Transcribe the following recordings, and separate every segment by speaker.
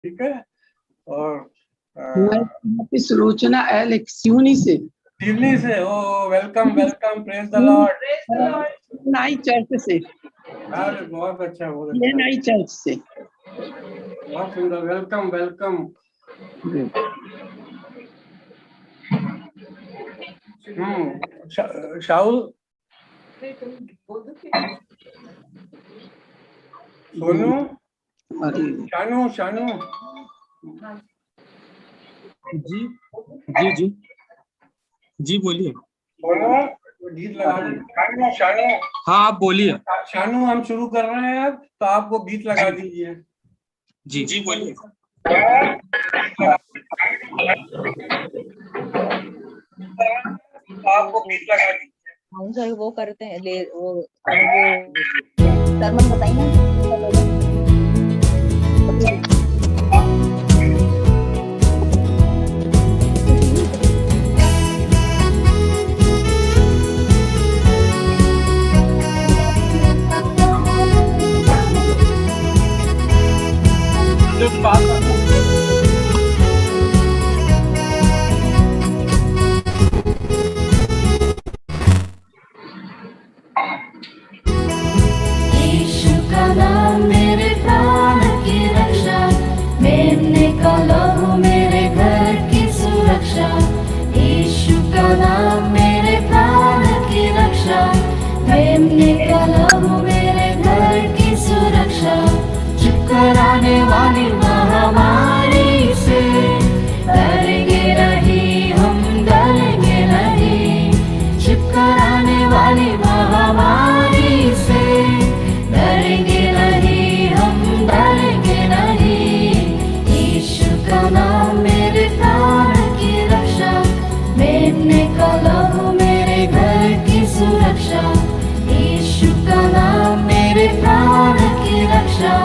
Speaker 1: ठीक है। और
Speaker 2: मैं सुलोचना एल एक्सियूनी से
Speaker 1: दिल्ली से। Oh welcome welcome, praise the lord.
Speaker 2: नई चर्च से।
Speaker 1: अरे बहुत अच्छा, बहुत अच्छा,
Speaker 2: नई चर्च से।
Speaker 1: बहुत सुंदर, वेलकम वेलकम। शाहुल, सोनू, शानू शानू।
Speaker 3: जी जी जी जी बोलिए।
Speaker 1: गीत लगा दो शानू।
Speaker 3: हाँ आप बोलिए।
Speaker 1: शानू हम शुरू कर रहे हैं अब, तो आपको गीत लगा दीजिए।
Speaker 3: जी जी बोलिए।
Speaker 1: आपको गीत लगा दीजिए।
Speaker 4: हम सर वो करते हैं वो सरमन बताइए।
Speaker 5: यीशु का नाम मेरे प्राण की रक्षा, मेमने का लहू मेरे घर की सुरक्षा। यीशु का नाम मेरे प्राण की रक्षा, मेमने का लहू मेरे घर की सुरक्षा। चुप कराने वाली महामारी से डरेंगे नहीं, हम डरेंगे नहीं। चुप कराने वाली महामारी से डरेंगे नहीं, हम डरेंगे नहीं। यीशु का नाम मेरे प्राण की रक्षा, मेमने का लहू मेरे घर की सुरक्षा। यीशु का नाम मेरे प्राण की रक्षा,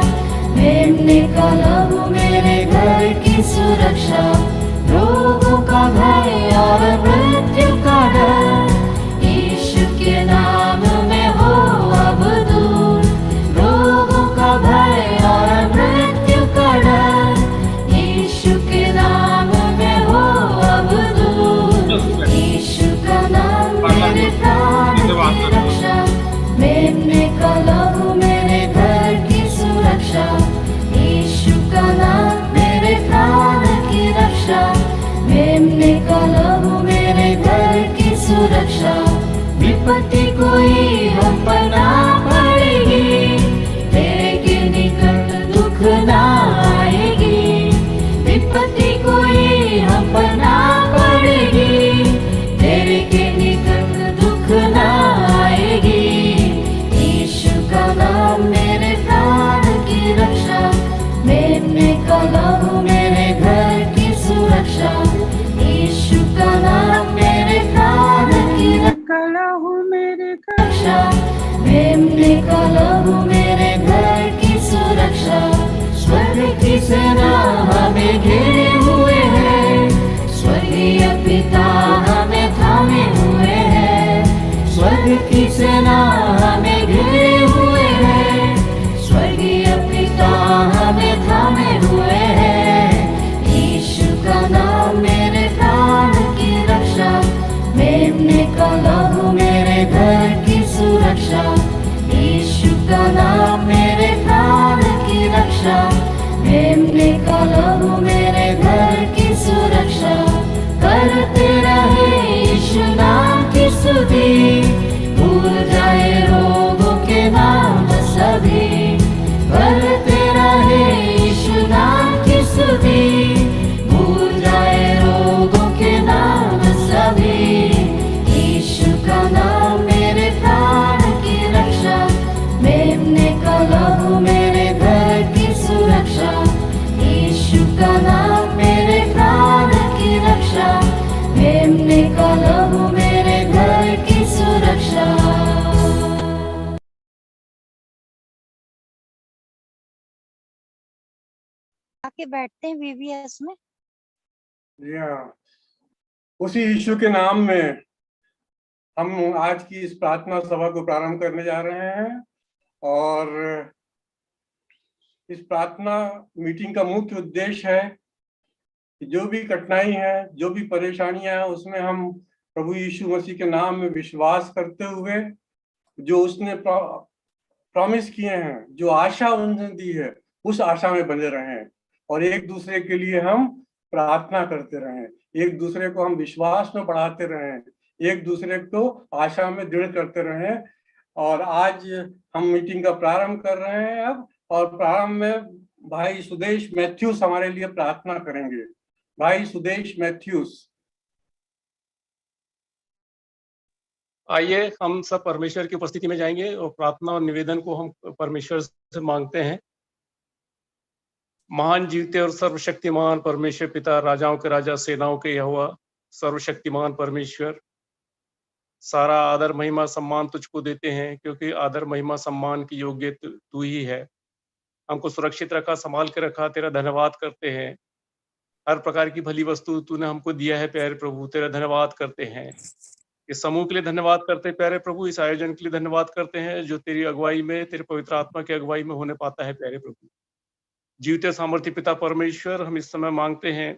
Speaker 5: मेमने का लहू मेरे घर की सुरक्षा। रोगों का भय और मृत्यु का डर यीशु के नाम में हो अब दूर। रोगों का भय और मृत्यु का डर यीशु के नाम में हो अब दूर। यीशु का नाम मेरे प्राण की रक्षा, मेमने का लहू मेरे घर की सुरक्षा। यीशु का नाम मेरे प्राण की रक्षा, मेमने का लहू मेरे घर की सुरक्षा। विपत्ति कोई हम पर ना पड़ेगी, तेरे के निकट दुख ना आएगी। विपत्ति कोई हम पर ना पड़ेगी, तेरे के निकट दुख ना आएगी। यीशु का नाम मेरे प्राण की रक्षा, मेमने का लहू मेरे घर की सुरक्षा। यीशु का नाम मेरे प्राण की
Speaker 2: लहू मेरे
Speaker 5: रक्षा, मेमने का लहू मेरे घर की सुरक्षा। स्वर्ग की सेना हमें घेरे हुए है, स्वर्गीय पिता हमें थामे हुए है। स्वर्ग की सेना हमें घेरे हुए है, स्वर्गीय पिता हमें थामे हुए है। यीशु का नाम मेरे प्राण की रक्षा, मेमने का लहू मेरे घर की सुरक्षा। यीशु का नाम मेरे प्राण की रक्षा, मेमने का लहू मेरे घर की सुरक्षा। करते रहे यीशु नाम की स्तुति, भूल जाए रोगों के नाम सभी। करते रहे यीशु नाम की स्तुति, भूल जाए रोगों के नाम सभी। यीशु का नाम मेरे प्राण की रक्षा, मेमने का लहू मेरे घर की सुरक्षा। यीशु का नाम मेरे प्राण की रक्षा, मेमने का लहू मेरे घर की सुरक्षा।
Speaker 4: आके बैठते हैं VBS में।
Speaker 1: उसी यीशु के नाम में हम आज की इस प्रार्थना सभा को प्रारंभ करने जा रहे हैं। और इस प्रार्थना मीटिंग का मुख्य उद्देश्य है कि जो भी कठिनाई है, जो भी परेशानियां हैं, उसमें हम प्रभु यीशु मसीह के नाम में विश्वास करते हुए जो उसने प्रॉमिस किए हैं, जो आशा उन्होंने दी है, उस आशा में बने रहें और एक दूसरे के लिए हम प्रार्थना करते रहें, एक दूसरे को हम विश्वास में बढ़ाते रहें, एक दूसरे को आशा में दृढ़ करते रहें। और आज हम मीटिंग का प्रारंभ कर रहे हैं अब, और प्रारंभ में भाई सुदेश मैथ्यूस हमारे लिए प्रार्थना करेंगे। भाई सुदेश मैथ्यूस।
Speaker 6: आइए हम सब परमेश्वर की उपस्थिति में जाएंगे और प्रार्थना और निवेदन को हम परमेश्वर से मांगते हैं। महान जीवते और सर्वशक्तिमान परमेश्वर पिता, राजाओं के राजा, सेनाओं के यहोवा, सर्वशक्तिमान परमेश्वर, सारा आदर महिमा सम्मान तुझको देते हैं, क्योंकि आदर महिमा सम्मान की योग्य तू ही है। हमको सुरक्षित रखा, संभाल के रखा, तेरा धन्यवाद करते हैं। हर प्रकार की भली वस्तु तूने हमको दिया है प्यारे प्रभु, तेरा धन्यवाद करते हैं। इस समूह के लिए धन्यवाद करते हैं प्यारे प्रभु, इस आयोजन के लिए धन्यवाद करते हैं जो तेरी अगुवाई में, तेरे पवित्र आत्मा की अगुवाई में होने पाता है प्यारे प्रभु। जीवते सामर्थ्य पिता परमेश्वर, हम इस समय मांगते हैं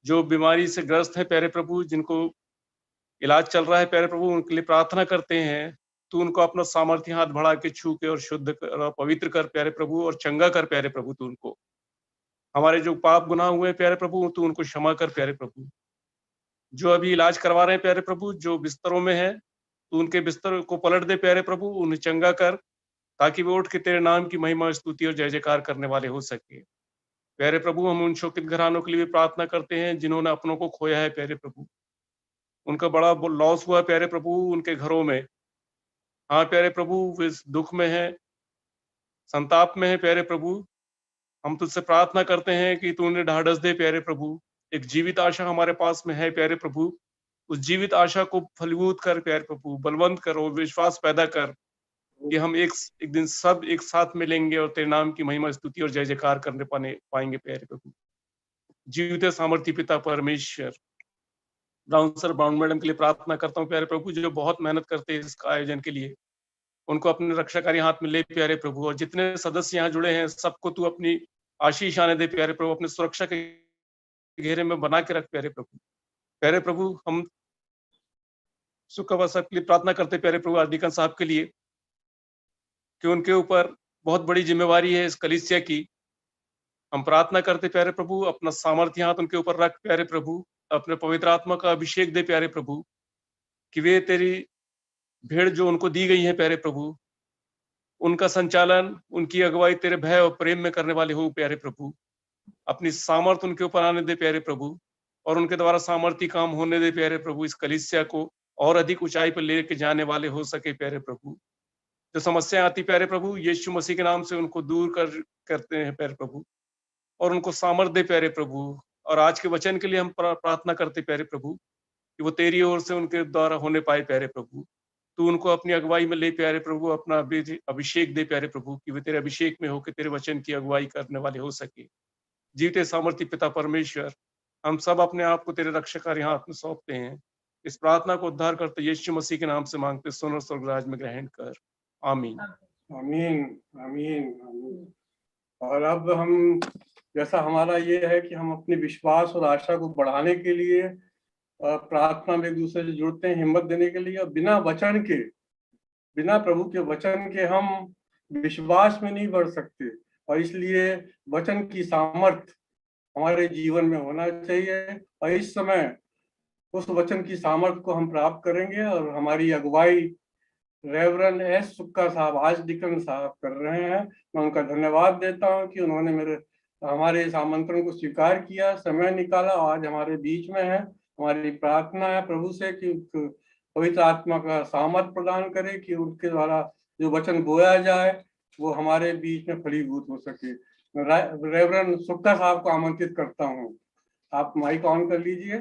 Speaker 6: जो बीमारी से ग्रस्त है प्यारे प्रभु, जिनको इलाज चल रहा है प्यारे प्रभु, उनके लिए प्रार्थना करते हैं। तू उनको अपना सामर्थ्य हाथ बढ़ा के छू के और शुद्ध कर, पवित्र कर प्यारे प्रभु, और चंगा कर प्यारे प्रभु। तू उनको, हमारे जो पाप गुनाह हुए प्यारे प्रभु, तू उनको क्षमा कर प्यारे प्रभु। जो अभी इलाज करवा रहे हैं प्यारे प्रभु, जो बिस्तरों में है, तू उनके बिस्तर को पलट दे प्यारे प्रभु, उन्हें चंगा कर, ताकि वे उठ के तेरे नाम की महिमा, स्तुति और जय जयकार करने वाले हो सके प्यारे प्रभु। हम उन शोकित घरानों के लिए भी प्रार्थना करते हैं जिन्होंने अपनों को खोया है प्यारे प्रभु, उनका बड़ा लॉस हुआ प्यारे प्रभु उनके घरों में। हाँ प्यारे प्रभु, वे दुख में है, संताप में है प्यारे प्रभु। हम तुझसे प्रार्थना करते हैं कि तू उन्हें ढाढ़स दे प्यारे प्रभु। एक जीवित आशा हमारे पास में है प्यारे प्रभु, उस जीवित आशा को फलीभूत कर प्यारे प्रभु, बलवंत करो, विश्वास पैदा कर कि हम एक दिन सब एक साथ मिलेंगे और तेरे नाम की महिमा, स्तुति और जय जयकार करने पाएंगे प्यारे प्रभु। जीवित सामर्थ्य पिता परमेश्वर, ब्राउन मैडम के लिए प्रार्थना करता हूँ प्यारे प्रभु, जो बहुत मेहनत करते हैं इसका आयोजन के लिए। उनको अपने रक्षाकारी हाथ में ले प्यारे प्रभु, और जितने सदस्य यहाँ जुड़े हैं सबको तू अपनी आशीष आने दे प्यारे प्रभु, अपने सुरक्षा के घेरे में बना के रख प्यारे प्रभु। प्यारे प्रभु, हम सुखवा साहब के लिए प्रार्थना करते प्यारे प्रभु, आदिकन साहब के लिए, कि उनके ऊपर बहुत बड़ी जिम्मेवारी है इस कलीसिया की। हम प्रार्थना करते प्यारे प्रभु, अपना सामर्थ्य हाथ उनके ऊपर रख प्यारे प्रभु, अपने पवित्र आत्मा का अभिषेक दे प्यारे प्रभु, कि वे तेरी भेड़ जो उनको दी गई है प्यारे प्रभु, उनका संचालन, उनकी अगुवाई तेरे भय और प्रेम में करने वाले हो प्यारे प्रभु। अपनी सामर्थ उनके ऊपर आने दे प्यारे प्रभु, और उनके द्वारा सामर्थ्य काम होने दे प्यारे प्रभु। इस कलीसिया को और अधिक ऊंचाई पर लेके जाने वाले हो सके प्यारे प्रभु। जो समस्या आती प्यारे प्रभु, यीशु मसीह के नाम से उनको दूर करते हैं प्यारे प्रभु, और उनको सामर्थ दे प्यारे प्रभु। और आज के वचन के लिए हम प्रार्थना करते प्यारे प्रभु, कि वो तेरी ओर से उनके द्वारा होने पाए प्यारे प्रभु। तू उनको अपनी अगुवाई में ले प्यारे प्रभु, अपना अभिषेक दे प्यारे प्रभु, कि वे तेरे अभिषेक में होकर तेरे वचन की अगुवाई करने वाले हो सके। जीते सामर्थ्य पिता परमेश्वर, हम सब अपने आप को तेरे रक्षाकारी हाथ में सौंपते हैं। इस प्रार्थना को उद्धार करते यीशु मसीह के नाम से मांगते, सुन और स्वर्गराज में ग्रहण कर, आमीन
Speaker 1: आमीन आमीन आमीन। और अब हम, जैसा हमारा ये है कि हम अपने विश्वास और आशा को बढ़ाने के लिए प्रार्थना में एक दूसरे से जुड़ते हैं, हिम्मत देने के लिए। और बिना वचन के, बिना प्रभु के वचन के हम विश्वास में नहीं बढ़ सकते, और इसलिए वचन की सामर्थ हमारे जीवन में होना चाहिए। और इस समय उस वचन की सामर्थ को हम प्राप्त करेंगे, और हमारी अगुवाई रेवरेंड एस सुक्का साहब, आज डिकन साहब कर रहे हैं। मैं उनका धन्यवाद देता हूं कि उन्होंने हमारे इस आमंत्रण को स्वीकार किया, समय निकाला, आज हमारे बीच में है। हमारी प्रार्थना है प्रभु से कि पवित्र आत्मा का सामर्थ प्रदान करे, कि उनके द्वारा जो वचन बोया जाए वो हमारे बीच में फलीभूत हो सके। रेवरेंड सुक्का साहब को आमंत्रित करता हूँ, आप माइक ऑन कर लीजिए।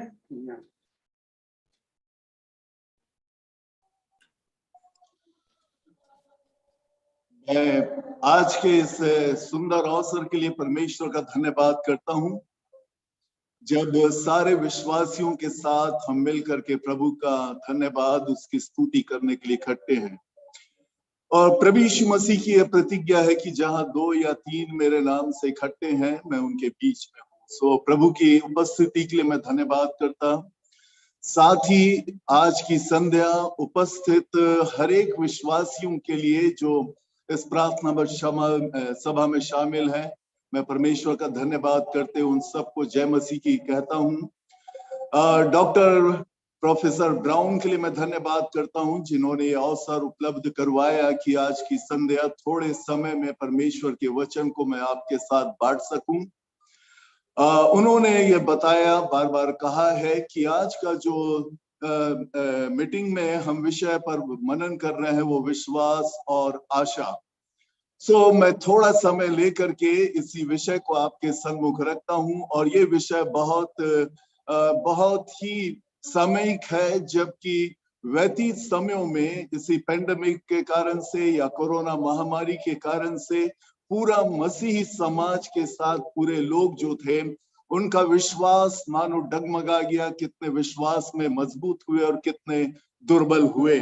Speaker 7: मैं आज के इस सुंदर अवसर के लिए परमेश्वर का धन्यवाद करता हूं, जब सारे विश्वासियों के साथ हम मिलकर के प्रभु का धन्यवाद, उसकी स्तुति करने के लिए इकट्ठे हैं। और प्रभु यीशु मसीह की यह प्रतिज्ञा है कि जहां 2 या 3 मेरे नाम से इकट्ठे हैं, मैं उनके बीच में हूँ। सो प्रभु की उपस्थिति के लिए मैं धन्यवाद करता हूं। साथ ही आज की संध्या उपस्थित हर एक विश्वासियों के लिए जो इस प्रार्थना सभा में शामिल है, मैं परमेश्वर का धन्यवाद करते हुए उन सबको जय मसीह की कहता हूँ। डॉक्टर प्रोफेसर ब्राउन के लिए मैं धन्यवाद करता हूं, जिन्होंने ये अवसर उपलब्ध करवाया कि आज की संध्या थोड़े समय में परमेश्वर के वचन को मैं आपके साथ बांट सकूं। उन्होंने ये बताया, बार बार कहा है कि आज का जो मीटिंग में हम विषय पर मनन कर रहे हैं वो विश्वास और आशा। सो मैं थोड़ा समय लेकर के इसी विषय को आपके सम्मुख रखता हूं, और ये विषय बहुत ही सामयिक है, जबकि व्यतीत समयों में इसी पेंडेमिक के कारण से या कोरोना महामारी के कारण से पूरा मसीही समाज के साथ पूरे लोग जो थे उनका विश्वास मानो डगमगा गया, कितने विश्वास में मजबूत हुए और कितने दुर्बल हुए।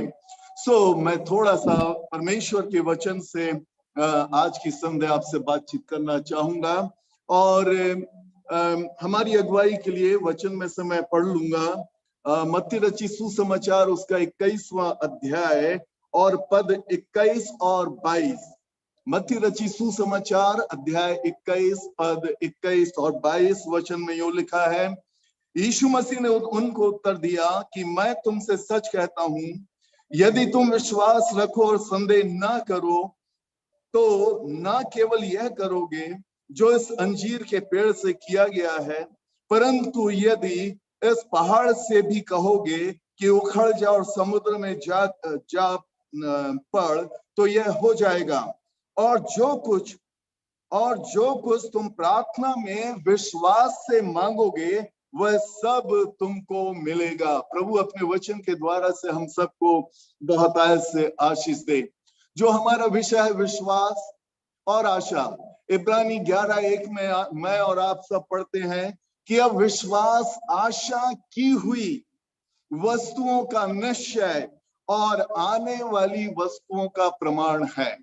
Speaker 7: सो मैं थोड़ा सा परमेश्वर के वचन से आज की संध्या आपसे बातचीत करना चाहूंगा, और हमारी अगुवाई के लिए वचन में से मैं पढ़ लूंगा मत्ती रचित सुसमाचार उसका 21वां अध्याय और पद 21 और 22। मत्ती रचित सुसमाचार अध्याय 21 पद 21 और 22 वचन में यूं लिखा है, यीशु मसीह ने उनको उत्तर दिया कि मैं तुमसे सच कहता हूं, यदि तुम विश्वास रखो और संदेह ना करो तो ना केवल यह करोगे जो इस अंजीर के पेड़ से किया गया है, परंतु यदि इस पहाड़ से भी कहोगे कि उखड़ जा और समुद्र में जा पड़ तो यह हो जाएगा। और जो कुछ तुम प्रार्थना में विश्वास से मांगोगे वह सब तुमको मिलेगा। प्रभु अपने वचन के द्वारा से हम सबको बहुतायत से आशीष दे। जो हमारा विषय है विश्वास और आशा, इब्रानी 11:1 में मैं और आप सब पढ़ते हैं कि अब विश्वास आशा की हुई वस्तुओं का निश्चय और आने वाली वस्तुओं का प्रमाण है।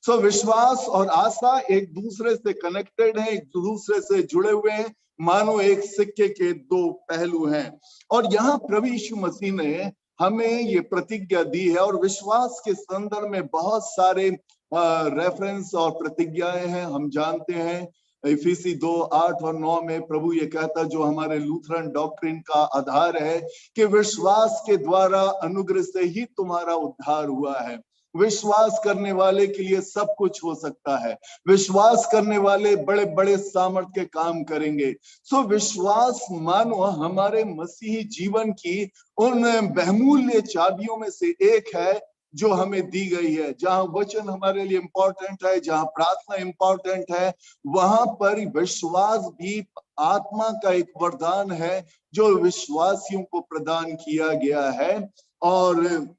Speaker 7: सो विश्वास और आशा एक दूसरे से कनेक्टेड है, एक दूसरे से जुड़े हुए हैं, मानो एक सिक्के के 2 पहलू हैं। और यहाँ प्रभु यीशु मसीह ने हमें ये प्रतिज्ञा दी है, और विश्वास के संदर्भ में बहुत सारे रेफरेंस और प्रतिज्ञाएं हैं। हम जानते हैं इफिसी 2:8 और 9 में प्रभु ये कहता, जो हमारे लूथरन डॉक्ट्रिन का आधार है, कि विश्वास के द्वारा अनुग्रह से ही तुम्हारा उद्धार हुआ है। विश्वास करने वाले के लिए सब कुछ हो सकता है। विश्वास करने वाले बड़े बड़े सामर्थ्य के काम करेंगे। सो विश्वास मानो हमारे मसीही जीवन की उन बहुमूल्य चाबियों में से एक है जो हमें दी गई है। जहां वचन हमारे लिए इंपॉर्टेंट है, जहां प्रार्थना इंपॉर्टेंट है, वहां पर विश्वास भी आत्मा का एक वरदान है जो विश्वासियों को प्रदान किया गया है। और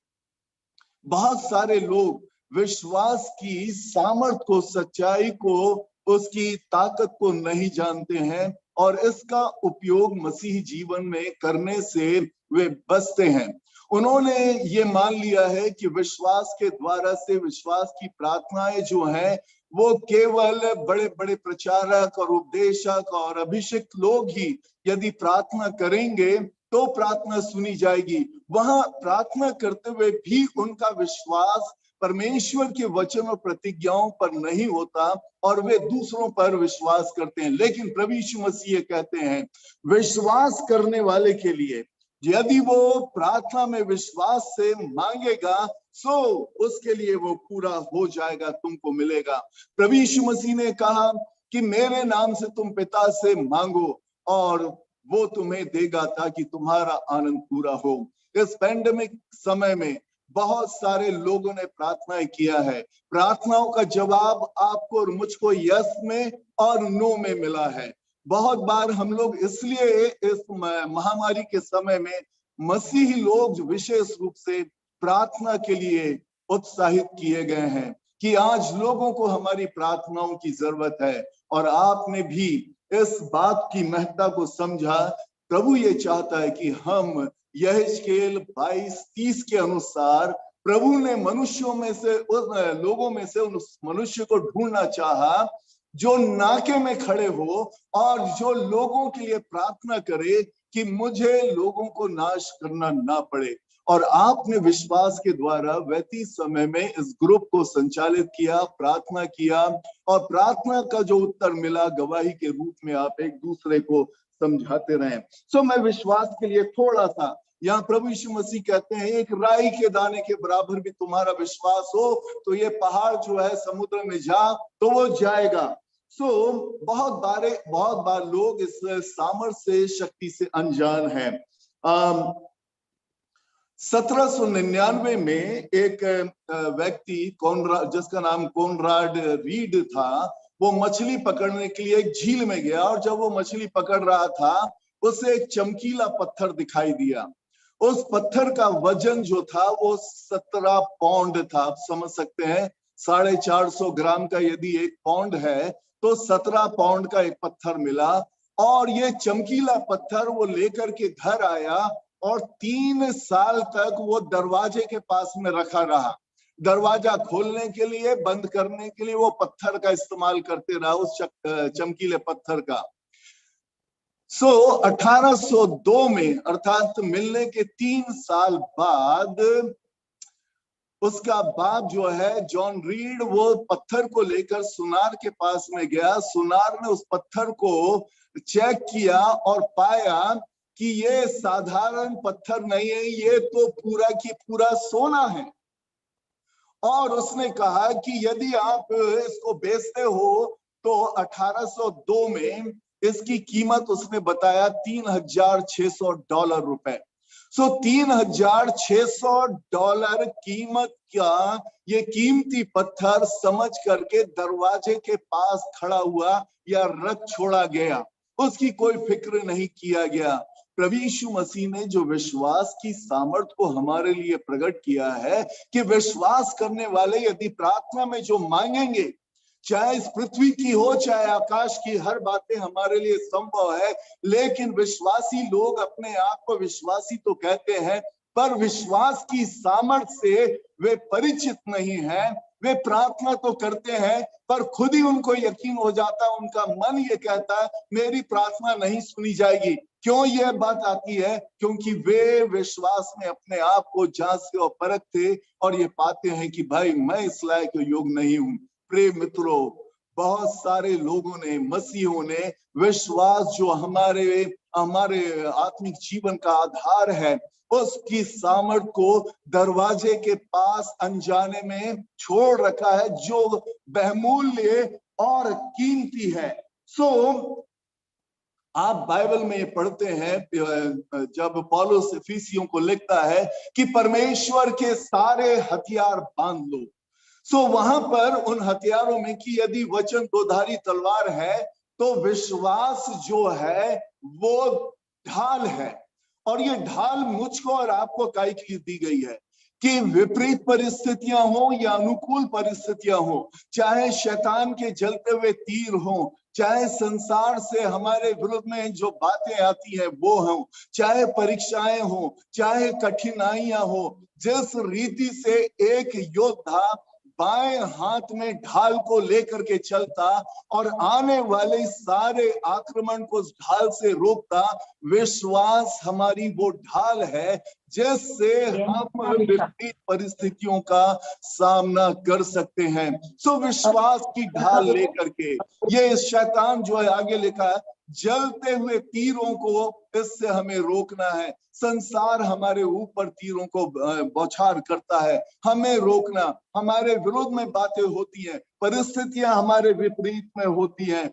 Speaker 7: बहुत सारे लोग विश्वास की सामर्थ को, सच्चाई को, उसकी ताकत को नहीं जानते हैं, और इसका उपयोग मसीही जीवन में करने से वे बचते हैं। उन्होंने ये मान लिया है कि विश्वास के द्वारा से विश्वास की प्रार्थनाएं जो हैं वो केवल बड़े बड़े प्रचारक और उपदेशक और अभिषिक्त लोग ही यदि प्रार्थना करेंगे तो प्रार्थना सुनी जाएगी। वहां प्रार्थना करते हुए भी उनका विश्वास परमेश्वर के वचन और प्रतिज्ञाओं पर नहीं होता और वे दूसरों पर विश्वास करते हैं। लेकिन प्रभु यीशु मसीह कहते हैं विश्वास करने वाले के लिए यदि वो प्रार्थना में विश्वास से मांगेगा सो उसके लिए वो पूरा हो जाएगा, तुमको मिलेगा। प्रभु यीशु मसीह ने कहा कि मेरे नाम से तुम पिता से मांगो और वो तुम्हें देगा ताकि तुम्हारा आनंद पूरा हो। इस पैंडेमिक समय में बहुत सारे लोगों ने प्रार्थनाएं किया है। प्रार्थनाओं का जवाब आपको और मुझको यस में और नो में मिला है। बहुत बार हम लोग इसलिए इस महामारी के समय में मसीही लोग विशेष रूप से प्रार्थना के लिए उत्साहित किए गए हैं कि आज लोगों को हमारी प्रार्थनाओं की जरूरत है। और आपने भी इस बात की महत्ता को समझा। प्रभु ये चाहता है कि हम यहेजकेल 22:30 के अनुसार प्रभु ने मनुष्यों में से, उन लोगों में से उस मनुष्य को ढूंढना चाहा जो नाके में खड़े हो और जो लोगों के लिए प्रार्थना करे कि मुझे लोगों को नाश करना ना पड़े। और आपने विश्वास के द्वारा व्यतीत समय में इस ग्रुप को संचालित किया, प्रार्थना किया, और प्रार्थना का जो उत्तर मिला गवाही के रूप में आप एक दूसरे को समझाते रहे। सो मैं विश्वास के लिए थोड़ा सा, यहाँ प्रभु यीशु मसीह कहते हैं एक राई के दाने के बराबर भी तुम्हारा विश्वास हो तो ये पहाड़ जो है समुद्र में जा तो वो जाएगा। बहुत बार लोग इस सामर्थ्य से, शक्ति से अनजान हैं। 1799 में एक व्यक्ति जिसका नाम कोनराड रीड था, वो मछली पकड़ने के लिए एक झील में गया और जब वो मछली पकड़ रहा था उसे एक चमकीला पत्थर दिखाई दिया। उस पत्थर का वजन जो था वो 17 पाउंड था। आप समझ सकते हैं 450 ग्राम का यदि एक पाउंड है तो 17 पाउंड का एक पत्थर मिला। और ये चमकीला पत्थर वो लेकर के घर आया और 3 साल तक वो दरवाजे के पास में रखा रहा। दरवाजा खोलने के लिए, बंद करने के लिए वो पत्थर का इस्तेमाल करते रहा, उस चमकीले पत्थर का। 1802 में अर्थात मिलने के 3 साल बाद उसका बाप जो है जॉन रीड, वो पत्थर को लेकर सुनार के पास में गया। सुनार ने उस पत्थर को चेक किया और पाया कि ये साधारण पत्थर नहीं है, ये तो पूरा की पूरा सोना है। और उसने कहा कि यदि आप इसको बेचते हो तो 1802 में इसकी कीमत उसने बताया $3,600 रुपए। 3,600 डॉलर कीमत का ये कीमती पत्थर समझ करके दरवाजे के पास खड़ा हुआ या रख छोड़ा गया, उसकी कोई फिक्र नहीं किया गया। प्रभु यीशु मसीह ने जो विश्वास की सामर्थ को हमारे लिए प्रकट किया है कि विश्वास करने वाले यदि प्रार्थना में जो मांगेंगे, चाहे इस पृथ्वी की हो चाहे आकाश की, हर बातें हमारे लिए संभव है। लेकिन विश्वासी लोग अपने आप को विश्वासी तो कहते हैं पर विश्वास की सामर्थ से वे परिचित नहीं हैं। वे प्रार्थना तो करते हैं पर खुद ही उनको यकीन हो जाता है, उनका मन ये कहता है मेरी प्रार्थना नहीं सुनी जाएगी। क्यों यह बात आती है? क्योंकि वे विश्वास में अपने आप को जांचते और परखते और ये पाते हैं कि भाई मैं इस लायक योग्य नहीं हूं। प्रिय मित्रों, बहुत सारे लोगों ने, मसीहों ने विश्वास जो हमारे आत्मिक जीवन का आधार है, उसकी सामर्थ को दरवाजे के पास अनजाने में छोड़ रखा है, जो बहुमूल्य और कीमती है। आप बाइबल में पढ़ते हैं जब पौलुस इफिसियों को लिखता है कि परमेश्वर के सारे हथियार बांध लो। वहां पर उन हथियारों में कि यदि वचन दोधारी तलवार है तो विश्वास जो है वो ढाल है। और ये ढाल मुझको और आपको काहे के लिए दी गई है कि विपरीत परिस्थितियां हो या अनुकूल परिस्थितियां हो, चाहे शैतान के जलते हुए तीर हो, चाहे संसार से हमारे विरुद्ध में जो बातें आती है वो हो, चाहे परीक्षाएं हो, चाहे कठिनाइयां हो, जिस रीति से एक योद्धा बाएं हाथ में ढाल को लेकर के चलता और आने वाले सारे आक्रमण को उस ढाल से रोकता, विश्वास हमारी वो ढाल है जिससे हम विपरीत परिस्थितियों का सामना कर सकते हैं। विश्वास की ढाल लेकर के ये शैतान जो है, आगे लिखा है, जलते हुए तीरों को इससे हमें रोकना है। संसार हमारे ऊपर तीरों को बौछार करता है, हमें रोकना। हमारे विरोध में बातें होती हैं, परिस्थितियां हमारे विपरीत में होती हैं।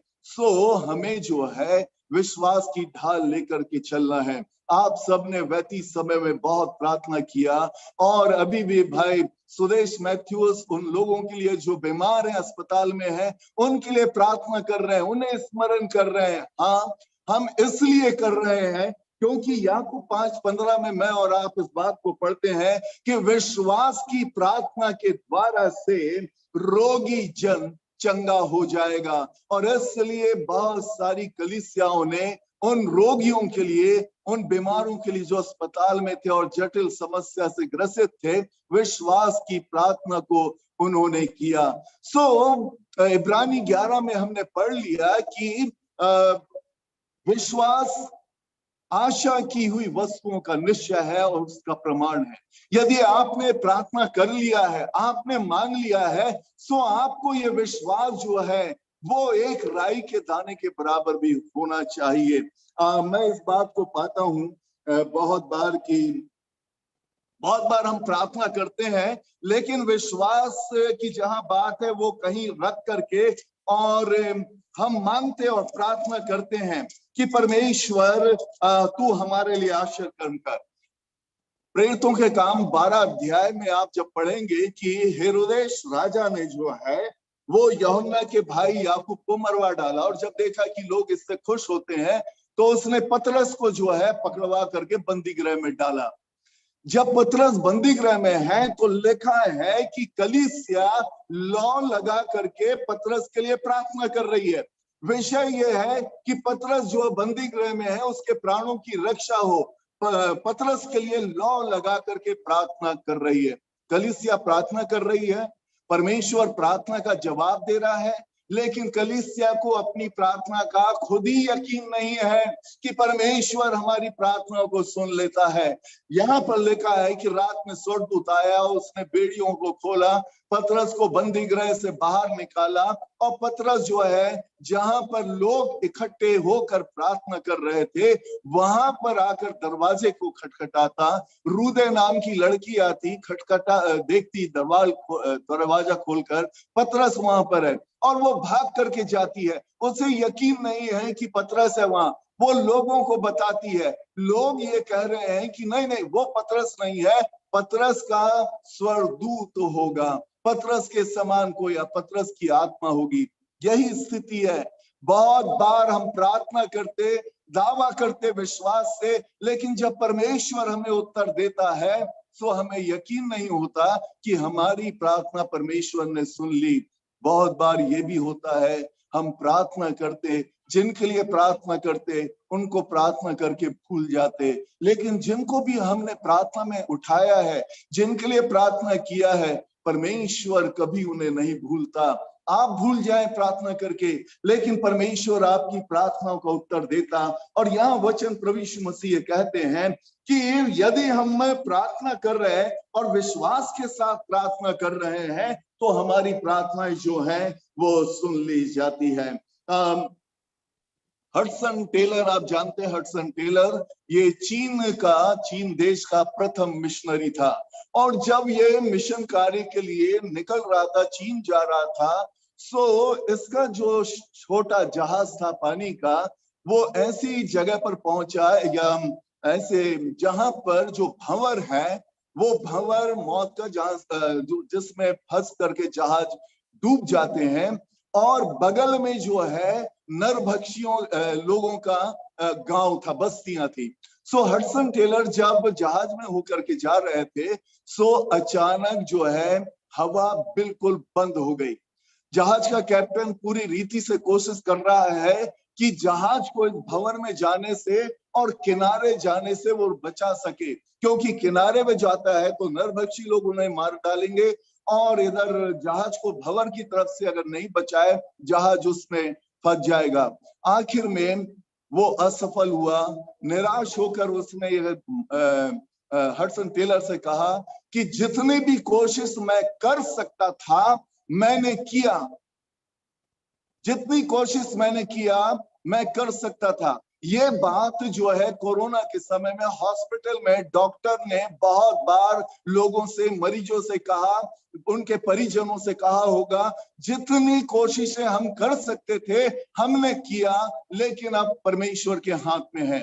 Speaker 7: हमें जो है विश्वास की ढाल लेकर के चलना है। आप सबने व्यतीत समय में बहुत प्रार्थना किया और अभी भी भाई सुरेश मैथ्यूस उन लोगों के लिए जो बीमार हैं, अस्पताल में हैं, उनके लिए प्रार्थना कर रहे हैं, उन्हें स्मरण कर रहे हैं। हाँ, हम इसलिए कर रहे हैं क्योंकि याकूब 5:15 में मैं और आप इस बात को पढ़ते हैं कि विश्वास की प्रार्थना के द्वारा से रोगी जन चंगा हो जाएगा। और इसलिए बहुत सारी कलीसियाओं ने उन रोगियों के लिए, उन बीमारों के लिए जो अस्पताल में थे और जटिल समस्या से ग्रसित थे, विश्वास की प्रार्थना को उन्होंने किया। इब्रानी 11 में हमने पढ़ लिया कि विश्वास आशा की हुई वस्तुओं का निश्चय है और उसका प्रमाण है। यदि आपने प्रार्थना कर लिया है, आपने मांग लिया है, तो आपको ये विश्वास जो है वो एक राई के दाने के बराबर भी होना चाहिए। मैं इस बात को पाता हूं बहुत बार हम प्रार्थना करते हैं, लेकिन विश्वास की जहां बात है वो कहीं रख करके और हम मांगते और प्रार्थना करते हैं कि परमेश्वर तू हमारे लिए आशीर्वाद कर्म कर। प्रेरितों के काम 12 अध्याय में आप जब पढ़ेंगे कि हेरोदेस राजा ने जो है वो यूहन्ना के भाई याकूब को मरवा डाला, और जब देखा कि लोग इससे खुश होते हैं तो उसने पतरस को जो है पकड़वा करके बंदी गृह में डाला। जब पतरस बंदी गृह में है तो लिखा है कि कलीसिया लौ लगा करके पतरस के लिए प्रार्थना कर रही है। विषय यह है कि पतरस जो बंदी गृह में है उसके प्राणों की रक्षा हो, पतरस के लिए लौ लगा करके प्रार्थना कर रही है। कलीसिया प्रार्थना कर रही है, परमेश्वर प्रार्थना का जवाब दे रहा है, लेकिन कलीसिया को अपनी प्रार्थना का खुद ही यकीन नहीं है कि परमेश्वर हमारी प्रार्थना को सुन लेता है। यहाँ पर लिखा है कि रात में स्वर्गदूत आया, उसने बेड़ियों को खोला, पतरस को बंदी गृह से बाहर निकाला, और पतरस जो है जहां पर लोग इकट्ठे होकर प्रार्थना कर रहे थे वहां पर आकर दरवाजे को खटखटाता। रूदे नाम की लड़की आती, खटखटा देखती दरवाजा खोलकर पतरस वहां पर है, और वो भाग करके जाती है। उसे यकीन नहीं है कि पतरस है वहां। वो लोगों को बताती है, लोग ये कह रहे हैं कि नहीं नहीं वो पतरस नहीं है, पतरस का स्वर्गदूत होगा, पतरस के समान कोई, पतरस की आत्मा होगी। यही स्थिति है। बहुत बार हम प्रार्थना करते, दावा करते विश्वास से, लेकिन जब परमेश्वर हमें उत्तर देता है तो हमें यकीन नहीं होता कि हमारी प्रार्थना परमेश्वर ने सुन ली। बहुत बार ये भी होता है, हम प्रार्थना करते, जिनके लिए प्रार्थना करते उनको प्रार्थना करके भूल जाते, लेकिन जिनको भी हमने प्रार्थना में उठाया है, जिनके लिए प्रार्थना किया है, परमेश्वर कभी उन्हें नहीं भूलता। आप भूल जाएं प्रार्थना करके, लेकिन परमेश्वर आपकी प्रार्थनाओं का उत्तर देता। और यहाँ वचन प्रभु यीशु मसीह कहते हैं कि यदि हम प्रार्थना कर रहे हैं और विश्वास के साथ प्रार्थना कर रहे हैं तो हमारी प्रार्थनाएं जो है वो सुन ली जाती है। हडसन टेलर, आप जानते हैं हडसन टेलर, ये चीन देश का प्रथम मिशनरी था, और जब ये मिशन कार्य के लिए निकल रहा था, चीन जा रहा था, सो इसका जो छोटा जहाज था पानी का, वो ऐसी जगह पर पहुंचा या ऐसे जहां पर जो भंवर है, वो भंवर मौत का जहाज जिसमें फंस करके जहाज डूब जाते हैं, और बगल में जो है नरभक्षियों लोगों का गांव था, बस्तियां थी। सो हडसन टेलर जब जहाज में होकर के जा रहे थे, सो अचानक जो है हवा बिल्कुल बंद हो गई। जहाज का कैप्टन पूरी रीति से कोशिश कर रहा है कि जहाज को इस भंवर में जाने से और किनारे जाने से वो बचा सके, क्योंकि किनारे में जाता है तो नरभक्षी लोग उन्हें मार डालेंगे, और इधर जहाज को भंवर की तरफ से अगर नहीं बचाए, जहाज उसमें फंस जाएगा। आखिर में वो असफल हुआ। निराश होकर उसने हडसन टेलर से कहा कि जितनी भी कोशिश मैं कर सकता था मैंने किया, जितनी कोशिश मैंने किया मैं कर सकता था। ये बात जो है कोरोना के समय में हॉस्पिटल में डॉक्टर ने बहुत बार लोगों से, मरीजों से कहा, उनके परिजनों से कहा होगा, जितनी कोशिशें हम कर सकते थे हमने किया, लेकिन अब परमेश्वर के हाथ में है।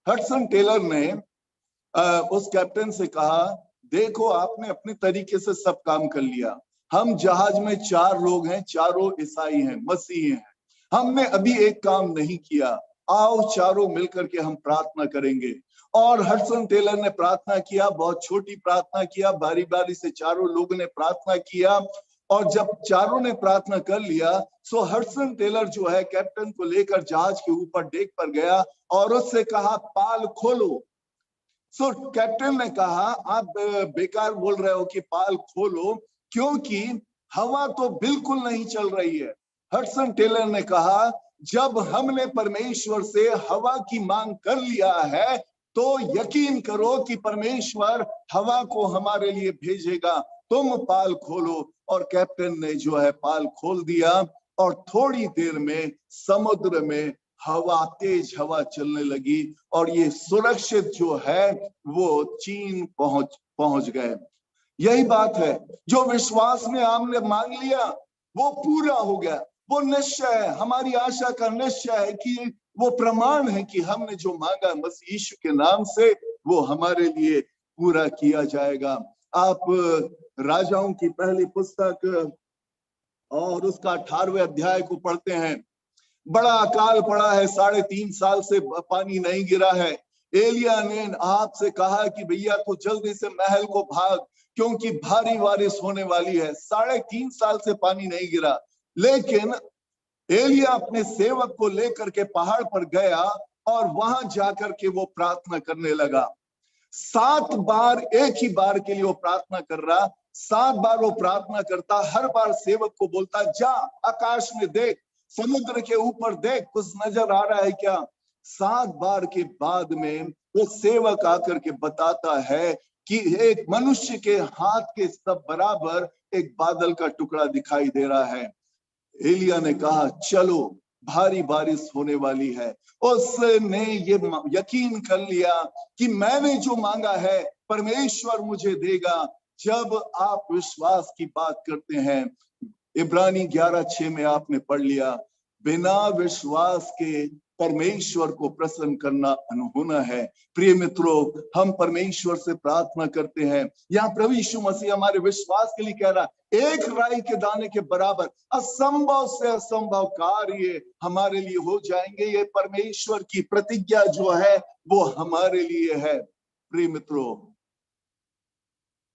Speaker 7: हडसन टेलर ने उस कैप्टन से कहा, देखो आपने अपने तरीके से सब काम कर लिया, हम जहाज में 4 लोग हैं, चारों ईसाई हैं, मसीही हैं, हमने अभी एक काम नहीं किया, आओ चारों मिलकर के हम प्रार्थना करेंगे। और हडसन टेलर ने प्रार्थना किया, बहुत छोटी प्रार्थना किया, बारी बारी से चारों लोगों ने प्रार्थना किया, और जब चारों ने प्रार्थना कर लिया, सो हडसन टेलर जो है कैप्टन को लेकर जहाज के ऊपर डेक पर गया और उससे कहा पाल खोलो। सो कैप्टन ने कहा आप बेकार बोल रहे हो कि पाल खोलो, क्योंकि हवा तो बिल्कुल नहीं चल रही है। हडसन टेलर ने कहा जब हमने परमेश्वर से हवा की मांग कर लिया है तो यकीन करो कि परमेश्वर हवा को हमारे लिए भेजेगा, तुम पाल खोलो। और कैप्टन ने जो है पाल खोल दिया और थोड़ी देर में समुद्र में हवा, तेज हवा चलने लगी और ये सुरक्षित जो है वो चीन पहुंच गए। यही बात है, जो विश्वास में हमने मांग लिया वो पूरा हो गया, वो निश्चय है, हमारी आशा का निश्चय है कि वो प्रमाण है कि हमने जो मांगा मसीह यीशु के नाम से वो हमारे लिए पूरा किया जाएगा। आप राजाओं की पहली पुस्तक और उसका 18वें अध्याय को पढ़ते हैं। बड़ा अकाल पड़ा है, 3.5 साल से पानी नहीं गिरा है। एलिया ने आपसे कहा कि भैया तो जल्दी से महल को भाग, क्योंकि भारी बारिश होने वाली है। 3.5 साल से पानी नहीं गिरा, लेकिन एलिया अपने सेवक को लेकर के पहाड़ पर गया और वहां जाकर के वो प्रार्थना करने लगा। 7 बार, एक ही बार के लिए वो प्रार्थना कर रहा, 7 बार वो प्रार्थना करता, हर बार सेवक को बोलता जा आकाश में देख, समुद्र के ऊपर देख, कुछ नजर आ रहा है क्या। 7 बार के बाद में वो सेवक आकर के बताता है कि एक मनुष्य के हाथ के सब बराबर एक बादल का टुकड़ा दिखाई दे रहा है। एलिया ने कहा चलो भारी बारिश होने वाली है। उसने ये यकीन कर लिया कि मैंने जो मांगा है परमेश्वर मुझे देगा। जब आप विश्वास की बात करते हैं, इब्रानी 11:6 में आपने पढ़ लिया, बिना विश्वास के परमेश्वर को प्रसन्न करना अनहोना है। प्रिय मित्रों, हम परमेश्वर से प्रार्थना करते हैं। यहाँ प्रभु यीशु मसीह हमारे विश्वास के लिए कह रहा, एक राई के दाने के बराबर असंभव से असंभव कार्य हमारे लिए हो जाएंगे। ये परमेश्वर की प्रतिज्ञा जो है वो हमारे लिए है। प्रिय मित्रों,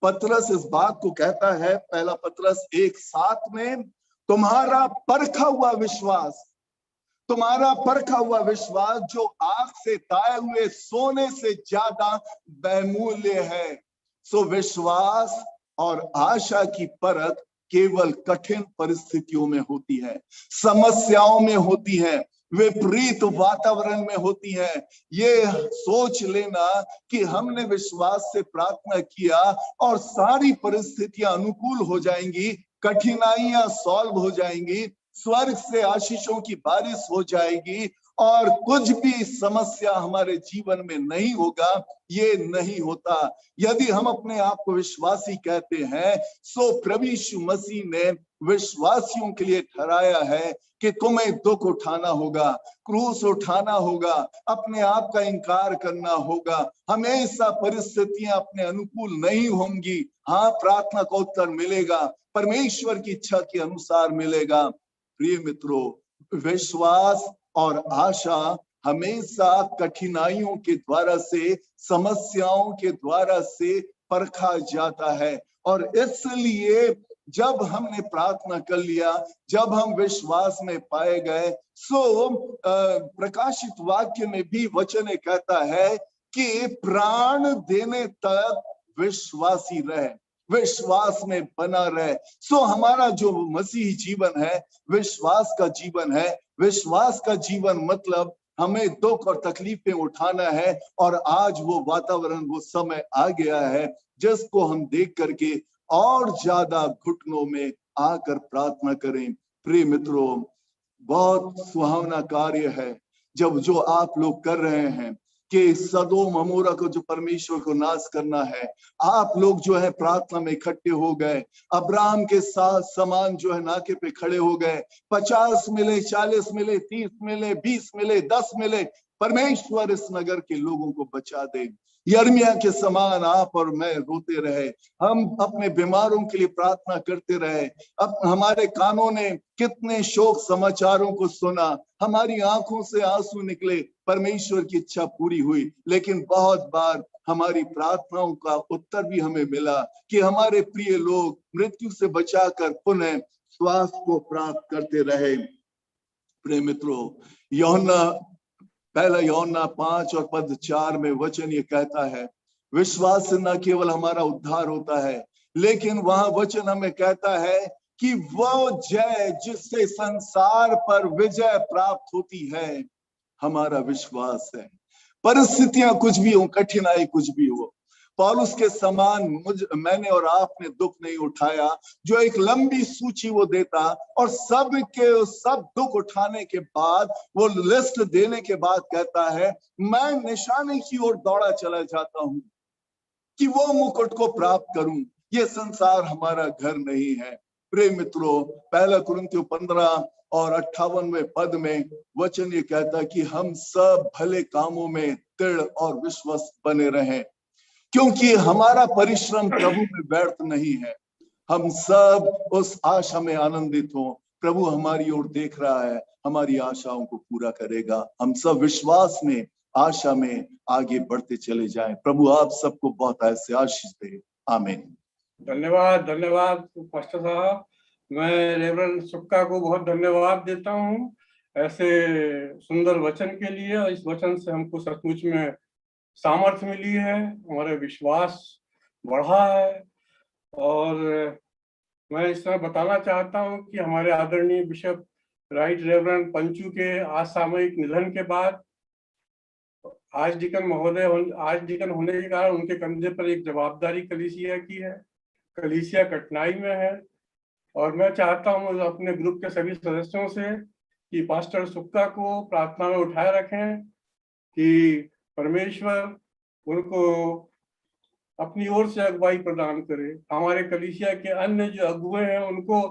Speaker 7: पतरस इस बात को कहता है, पहला पतरस 1:7 में, तुम्हारा परखा हुआ विश्वास, तुम्हारा परखा हुआ विश्वास जो आग से ताए हुए सोने से ज्यादा बहुमूल्य है। सो विश्वास और आशा की परख केवल कठिन परिस्थितियों में होती है, समस्याओं में होती है, विपरीत वातावरण में होती है। ये सोच लेना कि हमने विश्वास से प्रार्थना किया और सारी परिस्थितियां अनुकूल हो जाएंगी, कठिनाइयां सॉल्व हो जाएंगी, स्वर्ग से आशीषों की बारिश हो जाएगी और कुछ भी समस्या हमारे जीवन में नहीं होगा, ये नहीं होता। यदि हम अपने आप को विश्वासी कहते हैं, सो प्रभु यीशु मसीह ने विश्वासियों के लिए ठहराया है कि तुम्हें दुख उठाना होगा, क्रूस उठाना होगा, अपने आप का इनकार करना होगा। हमेशा परिस्थितियां अपने अनुकूल नहीं होंगी। हाँ, प्रार्थना का उत्तर मिलेगा, परमेश्वर की इच्छा के अनुसार मिलेगा। प्रिय मित्रों, विश्वास और आशा हमेशा कठिनाइयों के द्वारा से, समस्याओं के द्वारा से परखा जाता है। और इसलिए जब हमने प्रार्थना कर लिया, जब हम विश्वास में पाए गए, सो प्रकाशित वाक्य में भी वचन कहता है कि प्राण देने तक विश्वासी रहे, विश्वास में बना रहे। सो हमारा जो मसीही जीवन है विश्वास का जीवन है। विश्वास का जीवन मतलब हमें दुख और तकलीफें उठाना है, और आज वो वातावरण, वो समय आ गया है जिसको हम देख करके और ज्यादा घुटनों में आकर प्रार्थना करें। प्रिय मित्रों, बहुत सुहावना कार्य है जब जो आप लोग कर रहे हैं कि सदोम अमोरा को जो परमेश्वर को नाश करना है, आप लोग जो है प्रार्थना में इकट्ठे हो गए। अब्राहम के साथ समान जो है नाके पे खड़े हो गए। 50 मिले, 40 मिले, 30 मिले, 20 मिले, 10 मिले, परमेश्वर इस नगर के लोगों को बचा दे। यिर्मयाह के समान आप और मैं रोते रहे, हम अपने बीमारों के लिए प्रार्थना करते रहे। अब हमारे कानों ने कितने शोक समाचारों को सुना, हमारी आंखों से आंसू निकले, परमेश्वर की इच्छा पूरी हुई। लेकिन बहुत बार हमारी प्रार्थनाओं का उत्तर भी हमें मिला कि हमारे प्रिय लोग मृत्यु से बचाकर पुनः स्वास्थ्य को प्राप्त करते रहे। प्रिय मित्रों, पहला यूहन्ना 5 और पद 4 में वचन ये कहता है, विश्वास से न केवल हमारा उद्धार होता है, लेकिन वहां वचन हमें कहता है कि वो जय जिससे संसार पर विजय प्राप्त होती है, हमारा विश्वास है। परिस्थितियां कुछ भी हो, कठिनाई कुछ भी हो, पौलुस के समान मैंने और आपने दुख नहीं उठाया, जो एक लंबी सूची वो देता और सब दुख उठाने के बाद, वो लिस्ट देने के बाद कहता है, मैं निशाने की ओर दौड़ा चला जाता हूं कि वो मुकुट को प्राप्त करूं। ये संसार हमारा घर नहीं है। प्रिय मित्रों, पहला कुरिन्थियों 15 और 58वें पद में वचन ये कहता कि हम सब भले कामों में दृढ़ और विश्वस्त बने रहें, क्योंकि हमारा परिश्रम प्रभु में व्यर्थ नहीं है। हम सब उस आशा में आनंदित हो, प्रभु हमारी ओर देख रहा है, हमारी आशाओं को पूरा करेगा। हम सब विश्वास में, आशा में आगे बढ़ते चले जाएं। प्रभु आप सबको बहुत ऐसे आशीष दे। आमीन।
Speaker 1: धन्यवाद, धन्यवाद पास्टर साहब। मैं रेवरेंड सुक्का को बहुत धन्यवाद देता हूँ ऐसे सुंदर वचन के लिए। और इस वचन से हमको सचमुच में सामर्थ्य मिली है, हमारा विश्वास बढ़ा है। और मैं इस तरह बताना चाहता हूँ कि हमारे आदरणीय बिशप राइट रेवरेंड पंचू के असामयिक निधन के बाद आज डिकन होने के कारण उनके कंधे पर एक जवाबदारी कलीसिया की है। कलीसिया कठिनाई में है और मैं चाहता हूँ अपने ग्रुप के सभी सदस्यों से कि पास्टर सुक्का को प्रार्थना में उठाए रखें कि परमेश्वर उनको अपनी ओर से अगुवाई प्रदान करे। हमारे कलीसिया के अन्य जो अगुए हैं उनको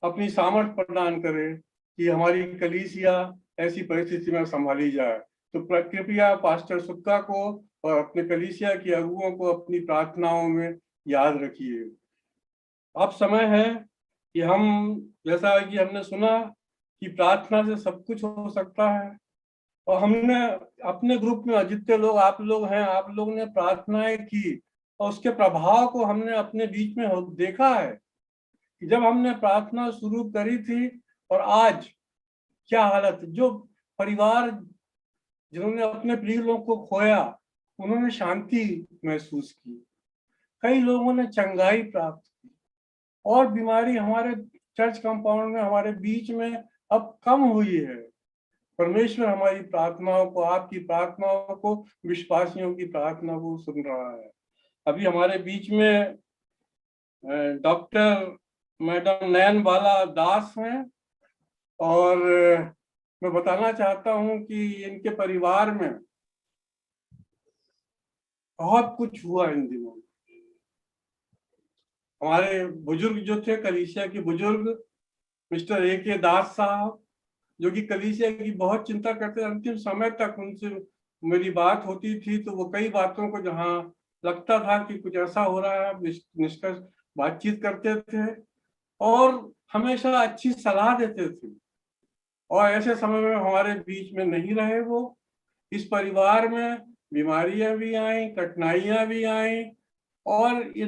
Speaker 1: अपनी सामर्थ प्रदान करे कि हमारी कलीसिया ऐसी परिस्थिति में संभाली जाए। तो कृपया पास्टर सुक्का को और अपने कलीसिया के अगुओं को अपनी प्रार्थनाओं में याद रखिए। अब समय है कि हम, जैसा कि हमने सुना कि प्रार्थना से सब कुछ हो सकता है, और हमने अपने ग्रुप में जितने लोग आप लोग हैं, आप लोग ने प्रार्थनाएं की और उसके प्रभाव को हमने अपने बीच में देखा है कि जब हमने प्रार्थना शुरू करी थी और आज क्या हालत। जो परिवार जिन्होंने अपने प्रिय लोगों को खोया उन्होंने शांति महसूस की, कई लोगों ने चंगाई प्राप्त की और बीमारी हमारे चर्च कंपाउंड में हमारे बीच में अब कम हुई है। परमेश्वर हमारी प्रार्थनाओं को, आपकी प्रार्थनाओं को, विश्वासियों की प्रार्थना को सुन रहा है। अभी हमारे बीच में डॉक्टर मैडम नयन बाला दास हैं और मैं बताना चाहता हूं कि इनके परिवार में बहुत कुछ हुआ इन दिनों। हमारे बुजुर्ग जो थे, कलीसिया के बुजुर्ग मिस्टर A.K. दास साहब, जो कि कलीसिया की बहुत चिंता करते, अंतिम समय तक उनसे मेरी बात होती थी तो वो कई बातों को जहां लगता था कि कुछ ऐसा हो रहा है निष्कर्ष बातचीत करते थे और हमेशा अच्छी सलाह देते थे। और ऐसे समय में हमारे बीच में नहीं रहे वो। इस परिवार में बीमारियां भी आई, कठिनाइयां भी आई और ये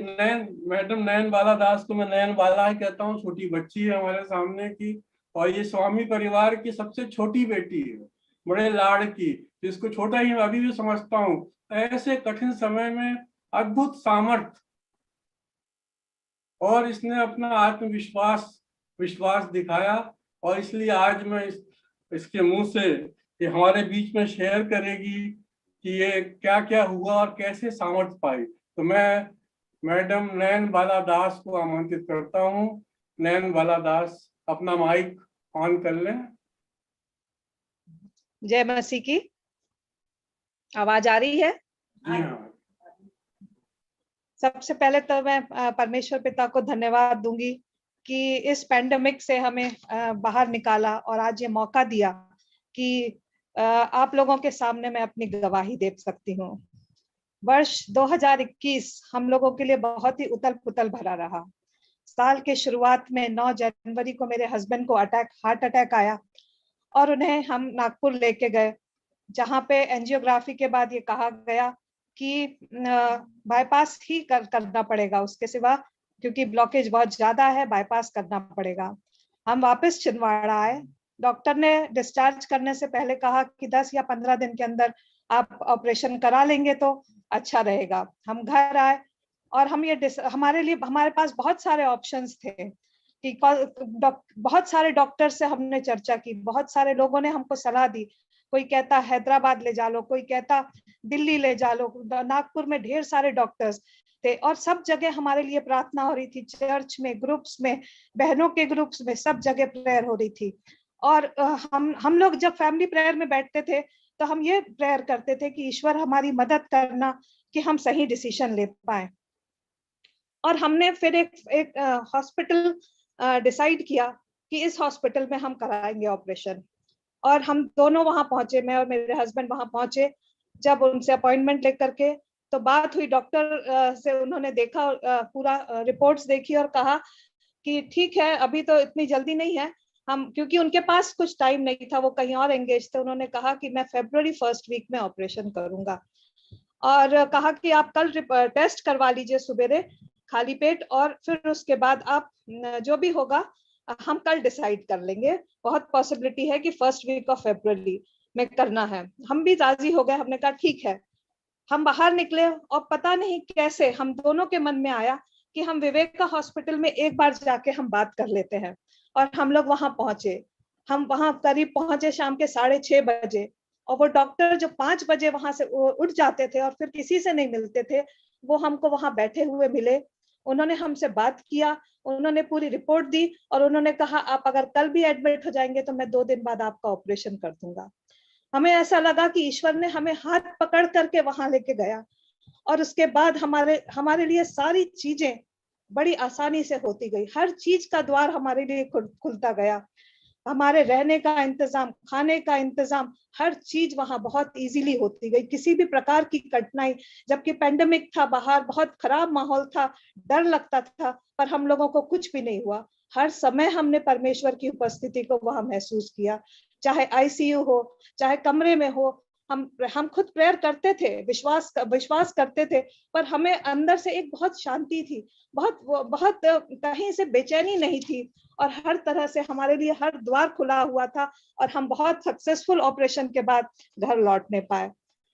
Speaker 1: मैडम नयन बाला दास को मैं नयन बाला ही कहता हूँ, छोटी बच्ची है हमारे सामने की और ये स्वामी परिवार की सबसे छोटी बेटी है, बड़े लाड़ की, जिसको छोटा ही अभी भी समझता हूँ। ऐसे कठिन समय में अद्भुत सामर्थ्य और इसने अपना आत्मविश्वास दिखाया और इसलिए आज मैं इसके मुंह से ये हमारे बीच में शेयर करेगी कि ये क्या क्या हुआ और कैसे सामर्थ्य पाई। तो मैं मैडम नयन बाला दास को आमंत्रित करता हूँ। नयन बाला दास अपना माइक ऑन कर लें।
Speaker 8: जय मसीह की। आवाज आ रही है?
Speaker 1: जी हाँ।
Speaker 8: सबसे पहले तो मैं परमेश्वर पिता को धन्यवाद दूंगी कि इस पैंडेमिक से हमें बाहर निकाला और आज ये मौका दिया कि आप लोगों के सामने मैं अपनी गवाही दे सकती हूँ। वर्ष 2021 हम लोगों के लिए बहुत ही उथल पुथल भरा रहा। साल के शुरुआत में 9 जनवरी को मेरे हस्बैंड को हार्ट अटैक आया और उन्हें हम नागपुर लेके गए, जहाँ पे एंजियोग्राफी के बाद ये कहा गया कि बाईपास ही करना पड़ेगा, उसके सिवा, क्योंकि ब्लॉकेज बहुत ज्यादा है, बाईपास करना पड़ेगा। हम वापस छिंदवाड़ा आए। डॉक्टर ने डिस्चार्ज करने से पहले कहा कि 10 या 15 दिन के अंदर आप ऑपरेशन करा लेंगे तो अच्छा रहेगा। हम घर आए और हम हमारे पास बहुत सारे ऑप्शंस थे कि बहुत सारे डॉक्टर से हमने चर्चा की, बहुत सारे लोगों ने हमको सलाह दी। कोई कहता हैदराबाद ले जा लो, कोई कहता दिल्ली ले जा लो, नागपुर में ढेर सारे डॉक्टर्स थे और सब जगह हमारे लिए प्रार्थना हो रही थी। चर्च में, ग्रुप्स में, बहनों के ग्रुप्स में, सब जगह प्रेयर हो रही थी। और हम लोग जब फैमिली प्रेयर में बैठते थे तो हम ये प्रेयर करते थे कि ईश्वर हमारी मदद करना कि हम सही डिसीजन ले पाए। और हमने फिर एक हॉस्पिटल डिसाइड किया कि इस हॉस्पिटल में हम कराएंगे ऑपरेशन। और हम दोनों वहां पहुंचे, मैं और मेरे हस्बैंड वहां पहुंचे। जब उनसे अपॉइंटमेंट लेकर के तो बात हुई, डॉक्टर से उन्होंने देखा, पूरा रिपोर्ट्स देखी और कहा कि ठीक है, अभी तो इतनी जल्दी नहीं है। हम, क्योंकि उनके पास कुछ टाइम नहीं था, वो कहीं और एंगेज थे, उन्होंने कहा कि मैं February 1st वीक में ऑपरेशन करूंगा। और कहा कि आप कल टेस्ट करवा लीजिए सवेरे खाली पेट, और फिर उसके बाद आप जो भी होगा हम कल डिसाइड कर लेंगे। बहुत पॉसिबिलिटी है कि 1st वीक ऑफ February में करना है। हम भी राजी हो गए, हमने कहा ठीक है। हम बाहर निकले और पता नहीं कैसे हम दोनों के मन में आया कि हम विवेका हॉस्पिटल में एक बार जाके हम बात कर लेते हैं। और हम लोग वहां पहुंचे। हम वहां करीब पहुंचे शाम के 6:30 बजे, और वो डॉक्टर जो 5 बजे वहां से उठ जाते थे और फिर किसी से नहीं मिलते थे, वो हमको वहां बैठे हुए मिले। उन्होंने हमसे बात किया, उन्होंने पूरी रिपोर्ट दी और उन्होंने कहा आप अगर कल भी एडमिट हो जाएंगे तो मैं 2 दिन बाद आपका ऑपरेशन कर दूंगा। हमें ऐसा लगा कि ईश्वर ने हमें हाथ पकड़ करके वहां लेके गया, और उसके बाद हमारे लिए सारी चीजें बड़ी आसानी से होती गई। हर चीज का द्वार हमारे लिए खुलता गया। हमारे रहने का इंतजाम, खाने का इंतजाम, हर चीज वहां बहुत इजीली होती गई। किसी भी प्रकार की कठिनाई, जबकि पेंडेमिक था, बाहर बहुत खराब माहौल था, डर लगता था, पर हम लोगों को कुछ भी नहीं हुआ। हर समय हमने परमेश्वर की उपस्थिति को वहां महसूस किया, चाहे आईसीयू हो, चाहे कमरे में हो। हम खुद प्रेयर करते थे, विश्वास करते थे, पर हमें अंदर से एक बहुत शांति थी, बहुत कहीं से बेचैनी नहीं थी, और हर तरह से हमारे लिए हर द्वार खुला हुआ था, और हम बहुत सक्सेसफुल ऑपरेशन के बाद घर लौटने पाए।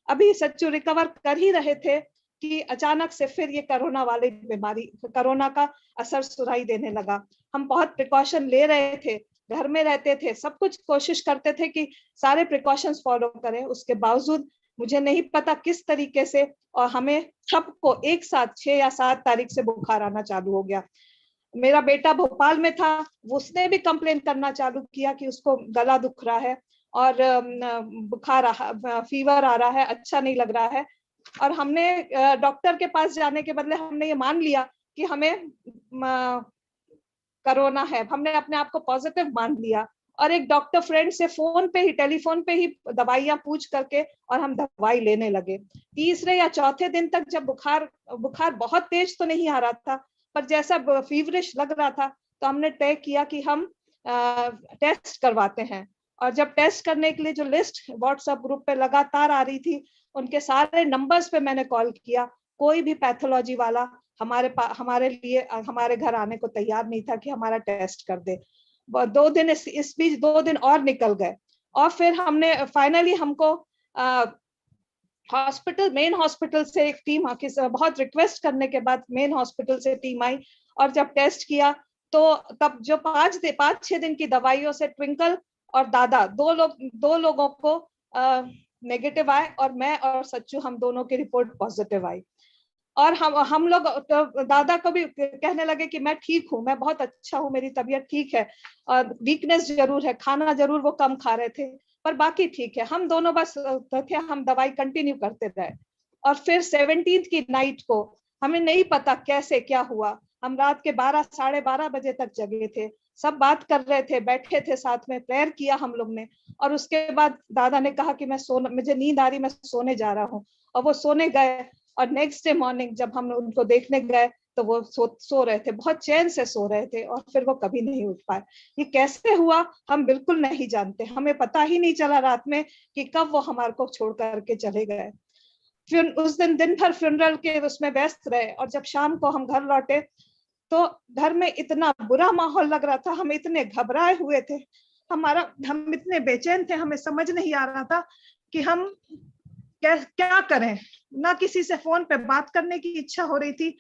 Speaker 8: अभी सच्चू रिकवर कर ही रहे थे कि अचानक से फिर ये कोरोना वाली बीमारी, कोरोना का असर सुनाई देने लगा। हम बहुत प्रिकॉशन ले रहे थे, घर में रहते थे, सब कुछ कोशिश करते थे कि सारे प्रिकॉशंस फॉलो करें। उसके बावजूद मुझे नहीं पता किस तरीके से, और हमें सबको एक साथ 6 या 7 तारीख से बुखार आना चालू हो गया। मेरा बेटा भोपाल में था, उसने भी कंप्लेन करना चालू किया कि उसको गला दुख रहा है और बुखार, फीवर आ रहा है, अच्छा नहीं लग रहा है। और हमने डॉक्टर के पास जाने के बदले हमने ये मान लिया कि हमें कोरोना है। हमने अपने आप को पॉजिटिव मान लिया, और एक डॉक्टर फ्रेंड से टेलीफोन पे ही दवाइयां पूछ करके और हम दवाई लेने लगे। तीसरे या चौथे दिन तक जब बुखार बहुत तेज तो नहीं आ रहा था, पर जैसा फीवरिश लग रहा था, तो हमने तय किया कि हम टेस्ट करवाते हैं। और जब टेस्ट करने के लिए जो लिस्ट व्हाट्सएप ग्रुप पे लगातार आ रही थी, उनके सारे नंबर्स पे मैंने कॉल किया, कोई भी पैथोलॉजी वाला हमारे लिए हमारे घर आने को तैयार नहीं था कि हमारा टेस्ट कर दे। 2 दिन इस बीच 2 दिन और निकल गए, और फिर हमने फाइनली हमको मेन हॉस्पिटल से एक टीम, बहुत रिक्वेस्ट करने के बाद मेन हॉस्पिटल से टीम आई, और जब टेस्ट किया तो तब जो 5-6 दिन की दवाइयों से ट्विंकल और दादा दो लोगों को नेगेटिव आए, और मैं और सच्चू हम दोनों की रिपोर्ट पॉजिटिव आई। और हम लोग दादा को भी कहने लगे कि मैं ठीक हूँ, मैं बहुत अच्छा हूँ, मेरी तबीयत ठीक है, और वीकनेस जरूर है, खाना जरूर वो कम खा रहे थे, पर बाकी ठीक है। हम दोनों बस थे, हम दवाई कंटिन्यू करते रहे। और फिर 17th की नाइट को हमें नहीं पता कैसे क्या हुआ, हम रात के 12 साढ़े 12 बजे तक जगे थे, सब बात कर रहे थे, बैठे थे साथ में, प्रेयर किया हम लोग ने। और उसके बाद दादा ने कहा कि मुझे नींद आ रही, मैं सोने जा रहा हूँ, और वो सोने गए। और नेक्स्ट डे मॉर्निंग जब हम उनको देखने गए तो वो सो रहे थे, बहुत चैन से सो रहे थे, और फिर वो कभी नहीं उठ पाए। ये कैसे हुआ हम बिल्कुल नहीं जानते, हमें पता ही नहीं चला रात में कि कब वो हमारे को छोड़ करके चले गए। फिर उस दिन भर फ्यूनरल के उसमें व्यस्त रहे, और जब शाम को हम घर लौटे तो घर में इतना बुरा माहौल लग रहा था, हम इतने घबराए हुए थे, हम इतने बेचैन थे, हमें समझ नहीं आ रहा था कि हम क्या करें। ना किसी से फोन पे बात करने की इच्छा हो रही थी,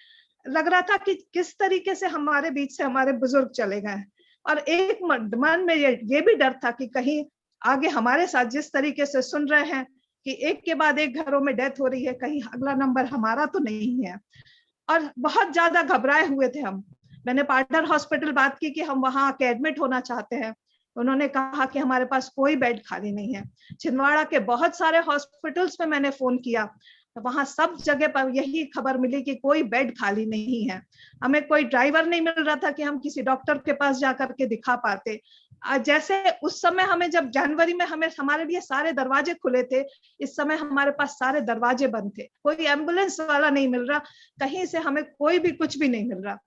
Speaker 8: लग रहा था कि किस तरीके से हमारे बीच से हमारे बुजुर्ग चले गए। और एक मन में ये भी डर था कि कहीं आगे हमारे साथ जिस तरीके से सुन रहे हैं कि एक के बाद एक घरों में डेथ हो रही है, कहीं अगला नंबर हमारा तो नहीं है। और बहुत ज्यादा घबराए हुए थे हम। मैंने पार्टनर हॉस्पिटल बात की कि हम वहां आके एडमिट होना चाहते हैं, उन्होंने कहा कि हमारे पास कोई बेड खाली नहीं है। छिंदवाड़ा के बहुत सारे हॉस्पिटल्स में मैंने फोन किया, वहां सब जगह पर यही खबर मिली कि कोई बेड खाली नहीं है। हमें कोई ड्राइवर नहीं मिल रहा था कि हम किसी डॉक्टर के पास जाकर के दिखा पाते। जैसे उस समय हमें, जब जनवरी में हमारे लिए सारे दरवाजे खुले थे, इस समय हमारे पास सारे दरवाजे बंद थे, कोई एम्बुलेंस वाला नहीं मिल रहा, कहीं से हमें कोई भी कुछ भी नहीं मिल रहा।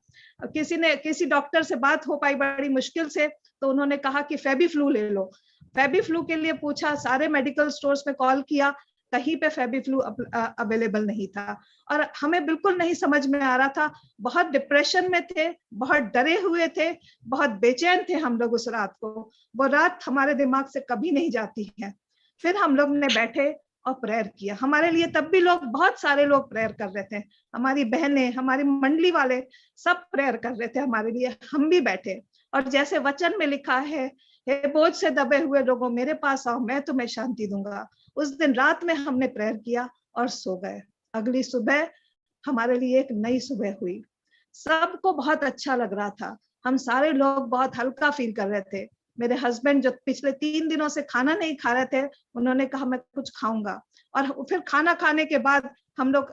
Speaker 8: किसी डॉक्टर से बात हो पाई बड़ी मुश्किल से, तो उन्होंने कहा कि फेबीफ्लू ले लो। फेबीफ्लू के लिए पूछा, सारे मेडिकल स्टोर्स में कॉल किया, कहीं पे फेबीफ्लू अवेलेबल नहीं था। और हमें बिल्कुल नहीं समझ में आ रहा था, बहुत डिप्रेशन में थे, बहुत डरे हुए थे, बहुत बेचैन थे हम लोग उस रात को। वो रात हमारे दिमाग से कभी नहीं जाती है। फिर हम लोग ने बैठे और प्रेयर किया। हमारे लिए तब भी बहुत सारे लोग प्रेयर कर रहे थे, हमारी बहनें, हमारी मंडली वाले सब प्रेयर कर रहे थे हमारे लिए, हम भी बैठे। और जैसे वचन में लिखा है, हे बोझ से दबे हुए लोगों मेरे पास आओ, मैं तुम्हें शांति दूंगा। उस दिन रात में हमने प्रेयर किया और सो गए। अगली सुबह हमारे लिए एक नई सुबह हुई। सबको बहुत अच्छा लग रहा था, हम सारे लोग बहुत हल्का फील कर रहे थे। मेरे हस्बैंड जो पिछले 3 दिनों से खाना नहीं खा रहे थे, उन्होंने कहा मैं कुछ खाऊंगा। और फिर खाना खाने के बाद हम लोग,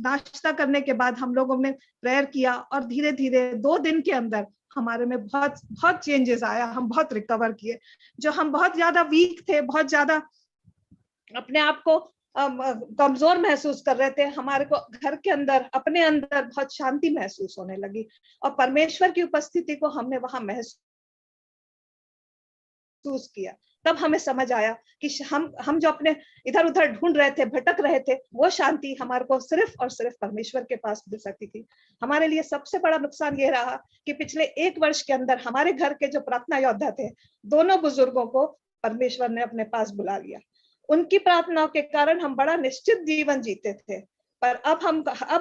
Speaker 8: नाश्ता करने के बाद हम लोगों ने प्रेयर किया, और धीरे धीरे 2 दिन के अंदर हमारे में बहुत बहुत चेंजेस आया। हम बहुत रिकवर किए। जो हम बहुत ज्यादा वीक थे, बहुत ज्यादा अपने आप को कमजोर महसूस कर रहे थे, हमारे को घर के अंदर, अपने अंदर बहुत शांति महसूस होने लगी। और परमेश्वर की उपस्थिति को हमने वहां महसूस किया। तब हमें समझ आया कि हम जो अपने इधर उधर ढूंढ रहे थे, भटक रहे थे, वो शांति हमारे को सिर्फ और सिर्फ परमेश्वर के पास मिल सकती थी। हमारे लिए सबसे बड़ा नुकसान ये रहा कि पिछले 1 वर्ष के अंदर हमारे घर के जो प्रार्थना योद्धा थे, दोनों बुजुर्गों को परमेश्वर ने अपने पास बुला लिया। उनकी प्रार्थनाओं के कारण हम बड़ा निश्चित जीवन जीते थे। पर अब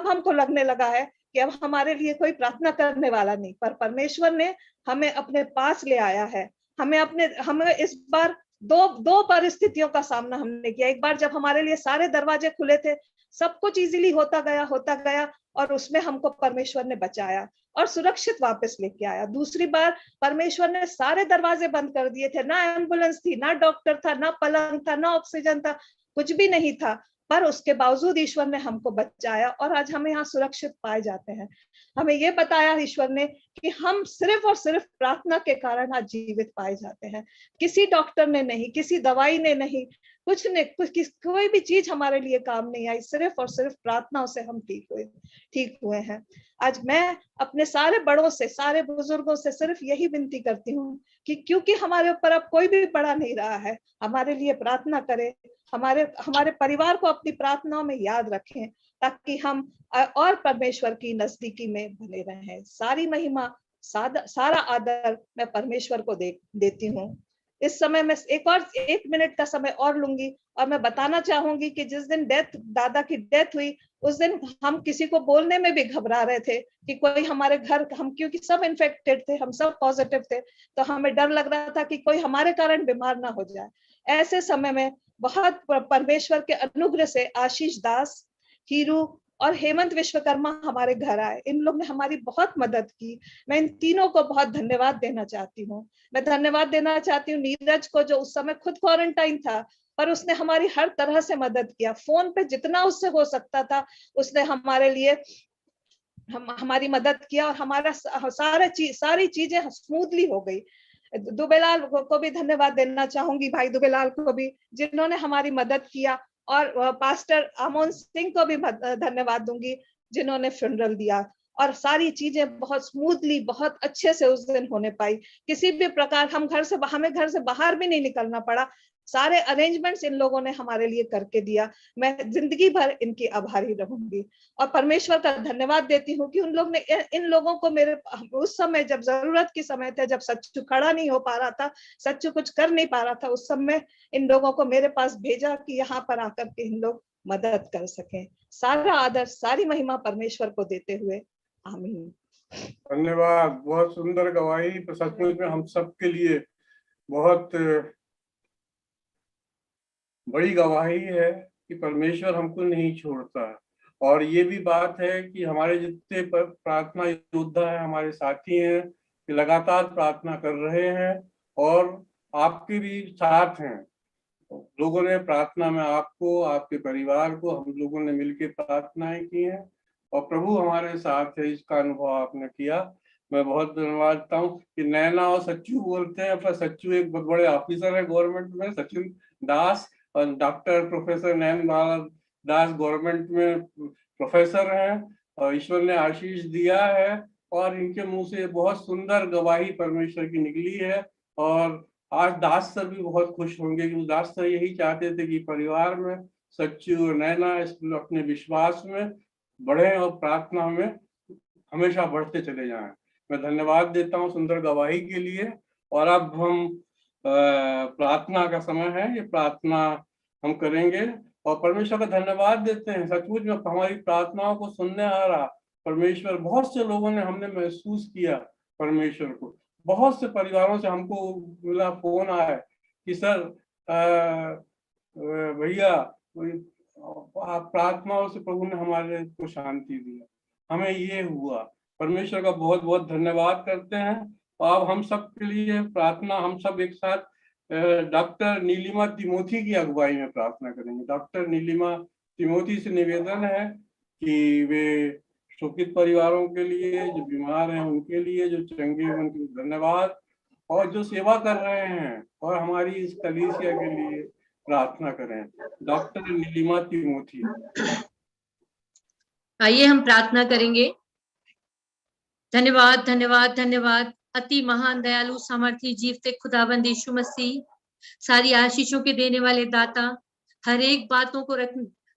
Speaker 8: हमको लगने लगा है कि अब हमारे लिए कोई प्रार्थना करने वाला नहीं, पर परमेश्वर ने हमें अपने पास ले आया है। हमें इस बार दो परिस्थितियों का सामना हमने किया। एक बार जब हमारे लिए सारे दरवाजे खुले थे, सब कुछ इजीली होता गया, और उसमें हमको परमेश्वर ने बचाया और सुरक्षित वापस लेके आया। दूसरी बार परमेश्वर ने सारे दरवाजे बंद कर दिए थे, ना एम्बुलेंस थी, ना डॉक्टर था, ना पलंग था, ना ऑक्सीजन था, कुछ भी नहीं था। पर उसके बावजूद ईश्वर ने हमको बचाया और आज हम यहाँ सुरक्षित पाए जाते हैं। हमें ये बताया ईश्वर ने कि हम सिर्फ और सिर्फ प्रार्थना के कारण आज जीवित पाए जाते हैं। किसी डॉक्टर ने नहीं, किसी दवाई ने नहीं, कोई भी चीज हमारे लिए काम नहीं आई, सिर्फ और सिर्फ प्रार्थनाओं से हम ठीक हुए हैं। आज मैं अपने सारे बड़ों से, सारे बुजुर्गों से सिर्फ यही विनती करती हूँ कि क्योंकि हमारे ऊपर अब कोई भी बड़ा नहीं रहा है, हमारे लिए प्रार्थना करें, हमारे परिवार को अपनी प्रार्थनाओं में याद रखें, ताकि हम और परमेश्वर की नजदीकी में बने रहें। सारी महिमा, सारा आदर मैं परमेश्वर को देती हूँ। इस समय मैं 1 मिनट का समय और लूंगी और मैं बताना चाहूंगी कि जिस दिन दादा की डेथ हुई, उस दिन हम किसी को बोलने में भी घबरा रहे थे कि कोई हमारे घर, हम क्योंकि सब इन्फेक्टेड थे, हम सब पॉजिटिव थे, तो हमें डर लग रहा था कि कोई हमारे कारण बीमार ना हो जाए। ऐसे समय में बहुत परमेश्वर के अनुग्रह से आशीष दास, हीरू और हेमंत विश्वकर्मा हमारे घर आए। इन लोग ने हमारी बहुत मदद की। मैं इन तीनों को बहुत धन्यवाद देना चाहती हूँ। मैं धन्यवाद देना चाहती हूँ नीरज को, जो उस समय खुद क्वारंटाइन था, पर उसने हमारी हर तरह से मदद किया। फोन पे जितना उससे हो सकता था उसने हमारे लिए हमारी मदद किया और हमारा सारी चीजें स्मूथली हो गई। दुबेलाल को भी धन्यवाद देना चाहूंगी, भाई दुबेलाल को भी, जिन्होंने हमारी मदद किया, और पास्टर अमोन सिंह को भी धन्यवाद दूंगी, जिन्होंने फ्यूनरल दिया। और सारी चीजें बहुत स्मूथली, बहुत अच्छे से उस दिन होने पाई। किसी भी प्रकार हमें घर से बाहर भी नहीं निकलना पड़ा। सारे अरेंजमेंट्स इन लोगों ने हमारे लिए करके दिया। मैं जिंदगी भर इनकी आभारी रहूंगी और परमेश्वर का धन्यवाद देती हूँ कि इन लोगों को मेरे उस समय, जब जरूरत की समय था, जब सच्चू खड़ा नहीं हो पा रहा था, सच्चू कुछ कर नहीं पा रहा था, उस समय इन लोगों को मेरे पास भेजा कि यहाँ पर आकर के इन लोग मदद कर सकें। सारा आदर, सारी महिमा परमेश्वर को देते हुए आमीन।
Speaker 1: धन्यवाद। बहुत सुंदर गवाही, सचमुच में हम सब के लिए बहुत बड़ी गवाही है कि परमेश्वर हमको नहीं छोड़ता। और ये भी बात है कि हमारे जितने प्रार्थना योद्धा है, हमारे साथी हैं, कि लगातार प्रार्थना कर रहे हैं और आपके भी साथ हैं। लोगों ने प्रार्थना में आपको, आपके परिवार को, हम लोगों ने मिलकर प्रार्थनाएं की हैं और प्रभु हमारे साथ है, इसका अनुभव आपने किया। मैं बहुत धन्यवाद देता हूँ कि नैना और सच्चू बोलते हैं, पर सच्चू एक बहुत बड़े ऑफिसर है गवर्नमेंट में, सचिन दास, और डॉक्टर प्रोफेसर नैन दास गवर्नमेंट में प्रोफेसर हैं और ईश्वर ने आशीष दिया है और इनके मुंह से बहुत सुंदर गवाही परमेश्वर की निकली है। और आज दास सर भी बहुत खुश होंगे क्योंकि दास सर यही चाहते थे कि परिवार में सच्चू और नैना अपने विश्वास में बढ़े और प्रार्थना में हमेशा बढ़ते चले जाएं। मैं धन्यवाद देता हूं सुंदर गवाही के लिए। और अब हम प्रार्थना का समय है, ये प्रार्थना हम करेंगे और परमेश्वर का धन्यवाद देते हैं। सचमुच में हमारी प्रार्थनाओं को सुनने आ रहा परमेश्वर। बहुत से लोगों ने हमने महसूस किया परमेश्वर को। बहुत से परिवारों से हमको मिला, फोन आया कि सर भैया प्रार्थनाओं से प्रभु ने हमारे को शांति दिया, हमें ये हुआ। परमेश्वर का बहुत बहुत धन्यवाद करते हैं। और अब हम सब के लिए प्रार्थना, हम सब एक साथ डॉक्टर नीलिमा तिमोथी की अगुवाई में प्रार्थना करेंगे। डॉक्टर नीलिमा तिमोथी से निवेदन है कि वे शोकित परिवारों के लिए, जो बीमार हैं उनके लिए, जो चंगे हैं उनके लिए धन्यवाद, और जो सेवा कर रहे हैं और हमारी इस कलीसिया के लिए प्रार्थना करें। डॉक्टर नीलिमा तिमोथी।
Speaker 9: आइए हम प्रार्थना करेंगे। धन्यवाद धन्यवाद धन्यवाद अति महान दयालु सामर्थी जीवते खुदाबंद यीशु मसीह, सारी आशीषों के देने वाले दाता, हर एक बातों को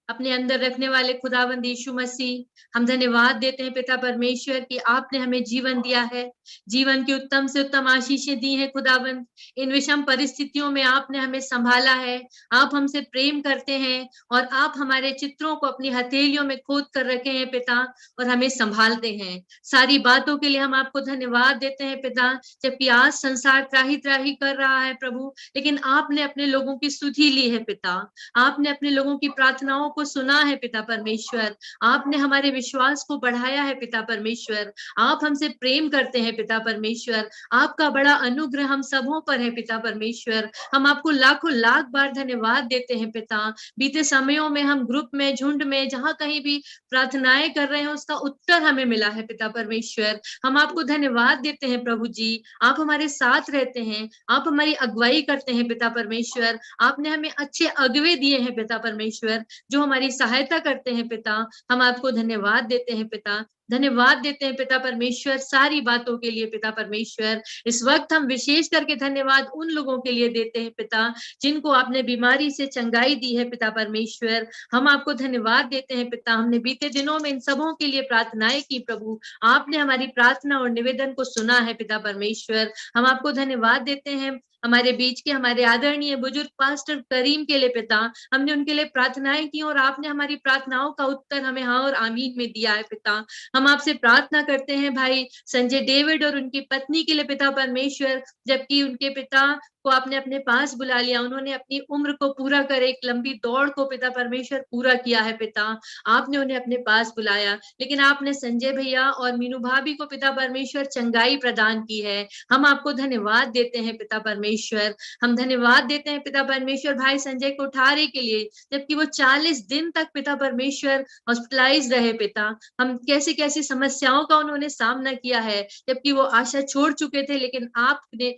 Speaker 9: अपने अंदर रखने वाले खुदाबंद यीशु मसीह, हम धन्यवाद देते हैं पिता परमेश्वर कि आपने हमें जीवन दिया है, जीवन की उत्तम से उत्तम आशीषें दी हैं खुदाबंद। इन विषम परिस्थितियों में आपने हमें संभाला है, आप हमसे प्रेम करते हैं और आप हमारे चित्रों को अपनी हथेलियों में खोद कर रखे हैं पिता, और हमें संभालते हैं। सारी बातों के लिए हम आपको धन्यवाद देते हैं पिता। जबकि आज संसार त्राही त्राही कर रहा है प्रभु, लेकिन आपने अपने लोगों की सुधि ली है पिता, आपने अपने लोगों की प्रार्थनाओं को सुना है पिता परमेश्वर, आपने हमारे विश्वास को बढ़ाया है पिता परमेश्वर, आप हमसे प्रेम करते हैं पिता परमेश्वर। आपका बड़ा अनुग्रह हम सबों पर है पिता परमेश्वर। हम आपको लाखों लाख बार धन्यवाद देते हैं पिता। बीते समयों में हम ग्रुप में, झुंड में, जहां कहीं भी प्रार्थनाएं कर रहे हैं उसका उत्तर हमें मिला है पिता परमेश्वर। हम आपको धन्यवाद देते हैं प्रभु जी, आप हमारे साथ रहते हैं, आप हमारी अगुवाई करते हैं पिता परमेश्वर। आपने हमें अच्छे अगुवे दिए हैं पिता परमेश्वर, जो हमारी सहायता करते हैं पिता। हम आपको धन्यवाद देते हैं पिता, धन्यवाद देते हैं पिता परमेश्वर सारी बातों के लिए पिता परमेश्वर। इस वक्त हम विशेष करके धन्यवाद उन लोगों के लिए देते हैं पिता जिनको आपने बीमारी से चंगाई दी है पिता परमेश्वर। हम आपको धन्यवाद देते हैं पिता। हमने बीते दिनों में इन सबों के लिए प्रार्थनाएं की प्रभु, आपने हमारी प्रार्थना और निवेदन को सुना है पिता परमेश्वर। हम आपको धन्यवाद देते हैं हमारे बीच के हमारे आदरणीय बुजुर्ग पास्टर करीम के लिए पिता, हमने उनके लिए प्रार्थनाएं की और आपने हमारी प्रार्थनाओं का उत्तर हमें हाँ और आमीन में दिया है पिता। हम आपसे प्रार्थना करते हैं भाई संजय डेविड और उनकी पत्नी के लिए पिता परमेश्वर, जबकि उनके पिता को आपने अपने पास बुला लिया, उन्होंने अपनी उम्र को पूरा कर एक लंबी दौड़ को पिता परमेश्वर पूरा किया है पिता, आपने उन्हें अपने पास बुलाया। लेकिन आपने संजय भैया और मीनू भाभी को पिता परमेश्वर चंगाई प्रदान की है। हम आपको धन्यवाद देते हैं पिता परमेश्वर। परमेश्वर। हम धन्यवाद देते हैं पिता परमेश्वर भाई संजय कोठारी के लिए, जबकि वो 40 दिन तक पिता परमेश्वर हॉस्पिटलाइज रहे पिता। हम कैसी कैसी समस्याओं का उन्होंने सामना किया है, जबकि वो आशा छोड़ चुके थे, लेकिन आपने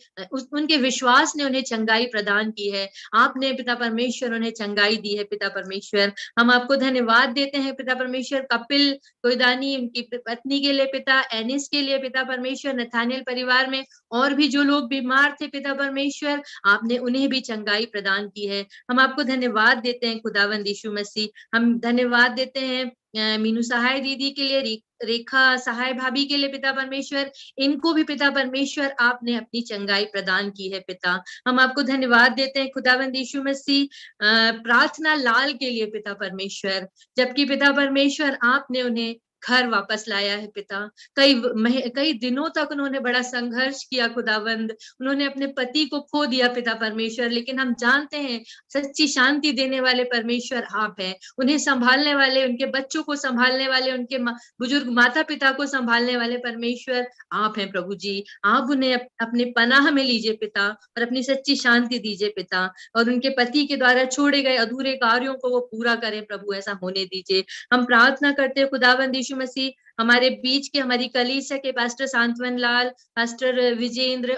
Speaker 9: उनके विश्वास ने उन्हें चंगाई प्रदान की है। आपने पिता परमेश्वर उन्हें चंगाई दी है पिता परमेश्वर। हम आपको धन्यवाद देते हैं पिता परमेश्वर कपिल कोईदानी, उनकी पत्नी के लिए पिता, एनिस के लिए पिता परमेश्वर, नथानियल परिवार में और भी जो लोग बीमार थे पिता परमेश्वर, आपने उन्हें भी चंगाई प्रदान की है। हम आपको धन्यवाद देते हैं खुदावंद यीशु मसीह। हम धन्यवाद देते हैं मीनू सहाय दीदी के लिए, रेखा सहाय भाभी के लिए पिता परमेश्वर, इनको भी पिता परमेश्वर आपने अपनी चंगाई प्रदान की है पिता। हम आपको धन्यवाद देते हैं खुदावंद यीशु मसीह प्रार्थना लाल के लिए पिता परमेश्वर, जबकि पिता परमेश्वर आपने उन्हें घर वापस लाया है पिता। कई दिनों तक उन्होंने बड़ा संघर्ष किया खुदावंद, उन्होंने अपने पति को खो दिया पिता परमेश्वर, लेकिन हम जानते हैं सच्ची शांति देने वाले परमेश्वर आप हैं। उन्हें संभालने वाले, उनके बच्चों को संभालने वाले, उनके बुजुर्ग माता पिता को संभालने वाले परमेश्वर आप हैं प्रभु जी। आप उन्हें अपने पनाह में लीजिए पिता और अपनी सच्ची शांति दीजिए पिता, और उनके पति के द्वारा छोड़े गए अधूरे कार्यों को वो पूरा करें प्रभु, ऐसा होने दीजिए। हम प्रार्थना करते हैं खुदावंद यीशु मसीह हमारे बीच के, हमारी कलीसिया के पास्टर सांत्वन लाल, पास्टर विजेंद्र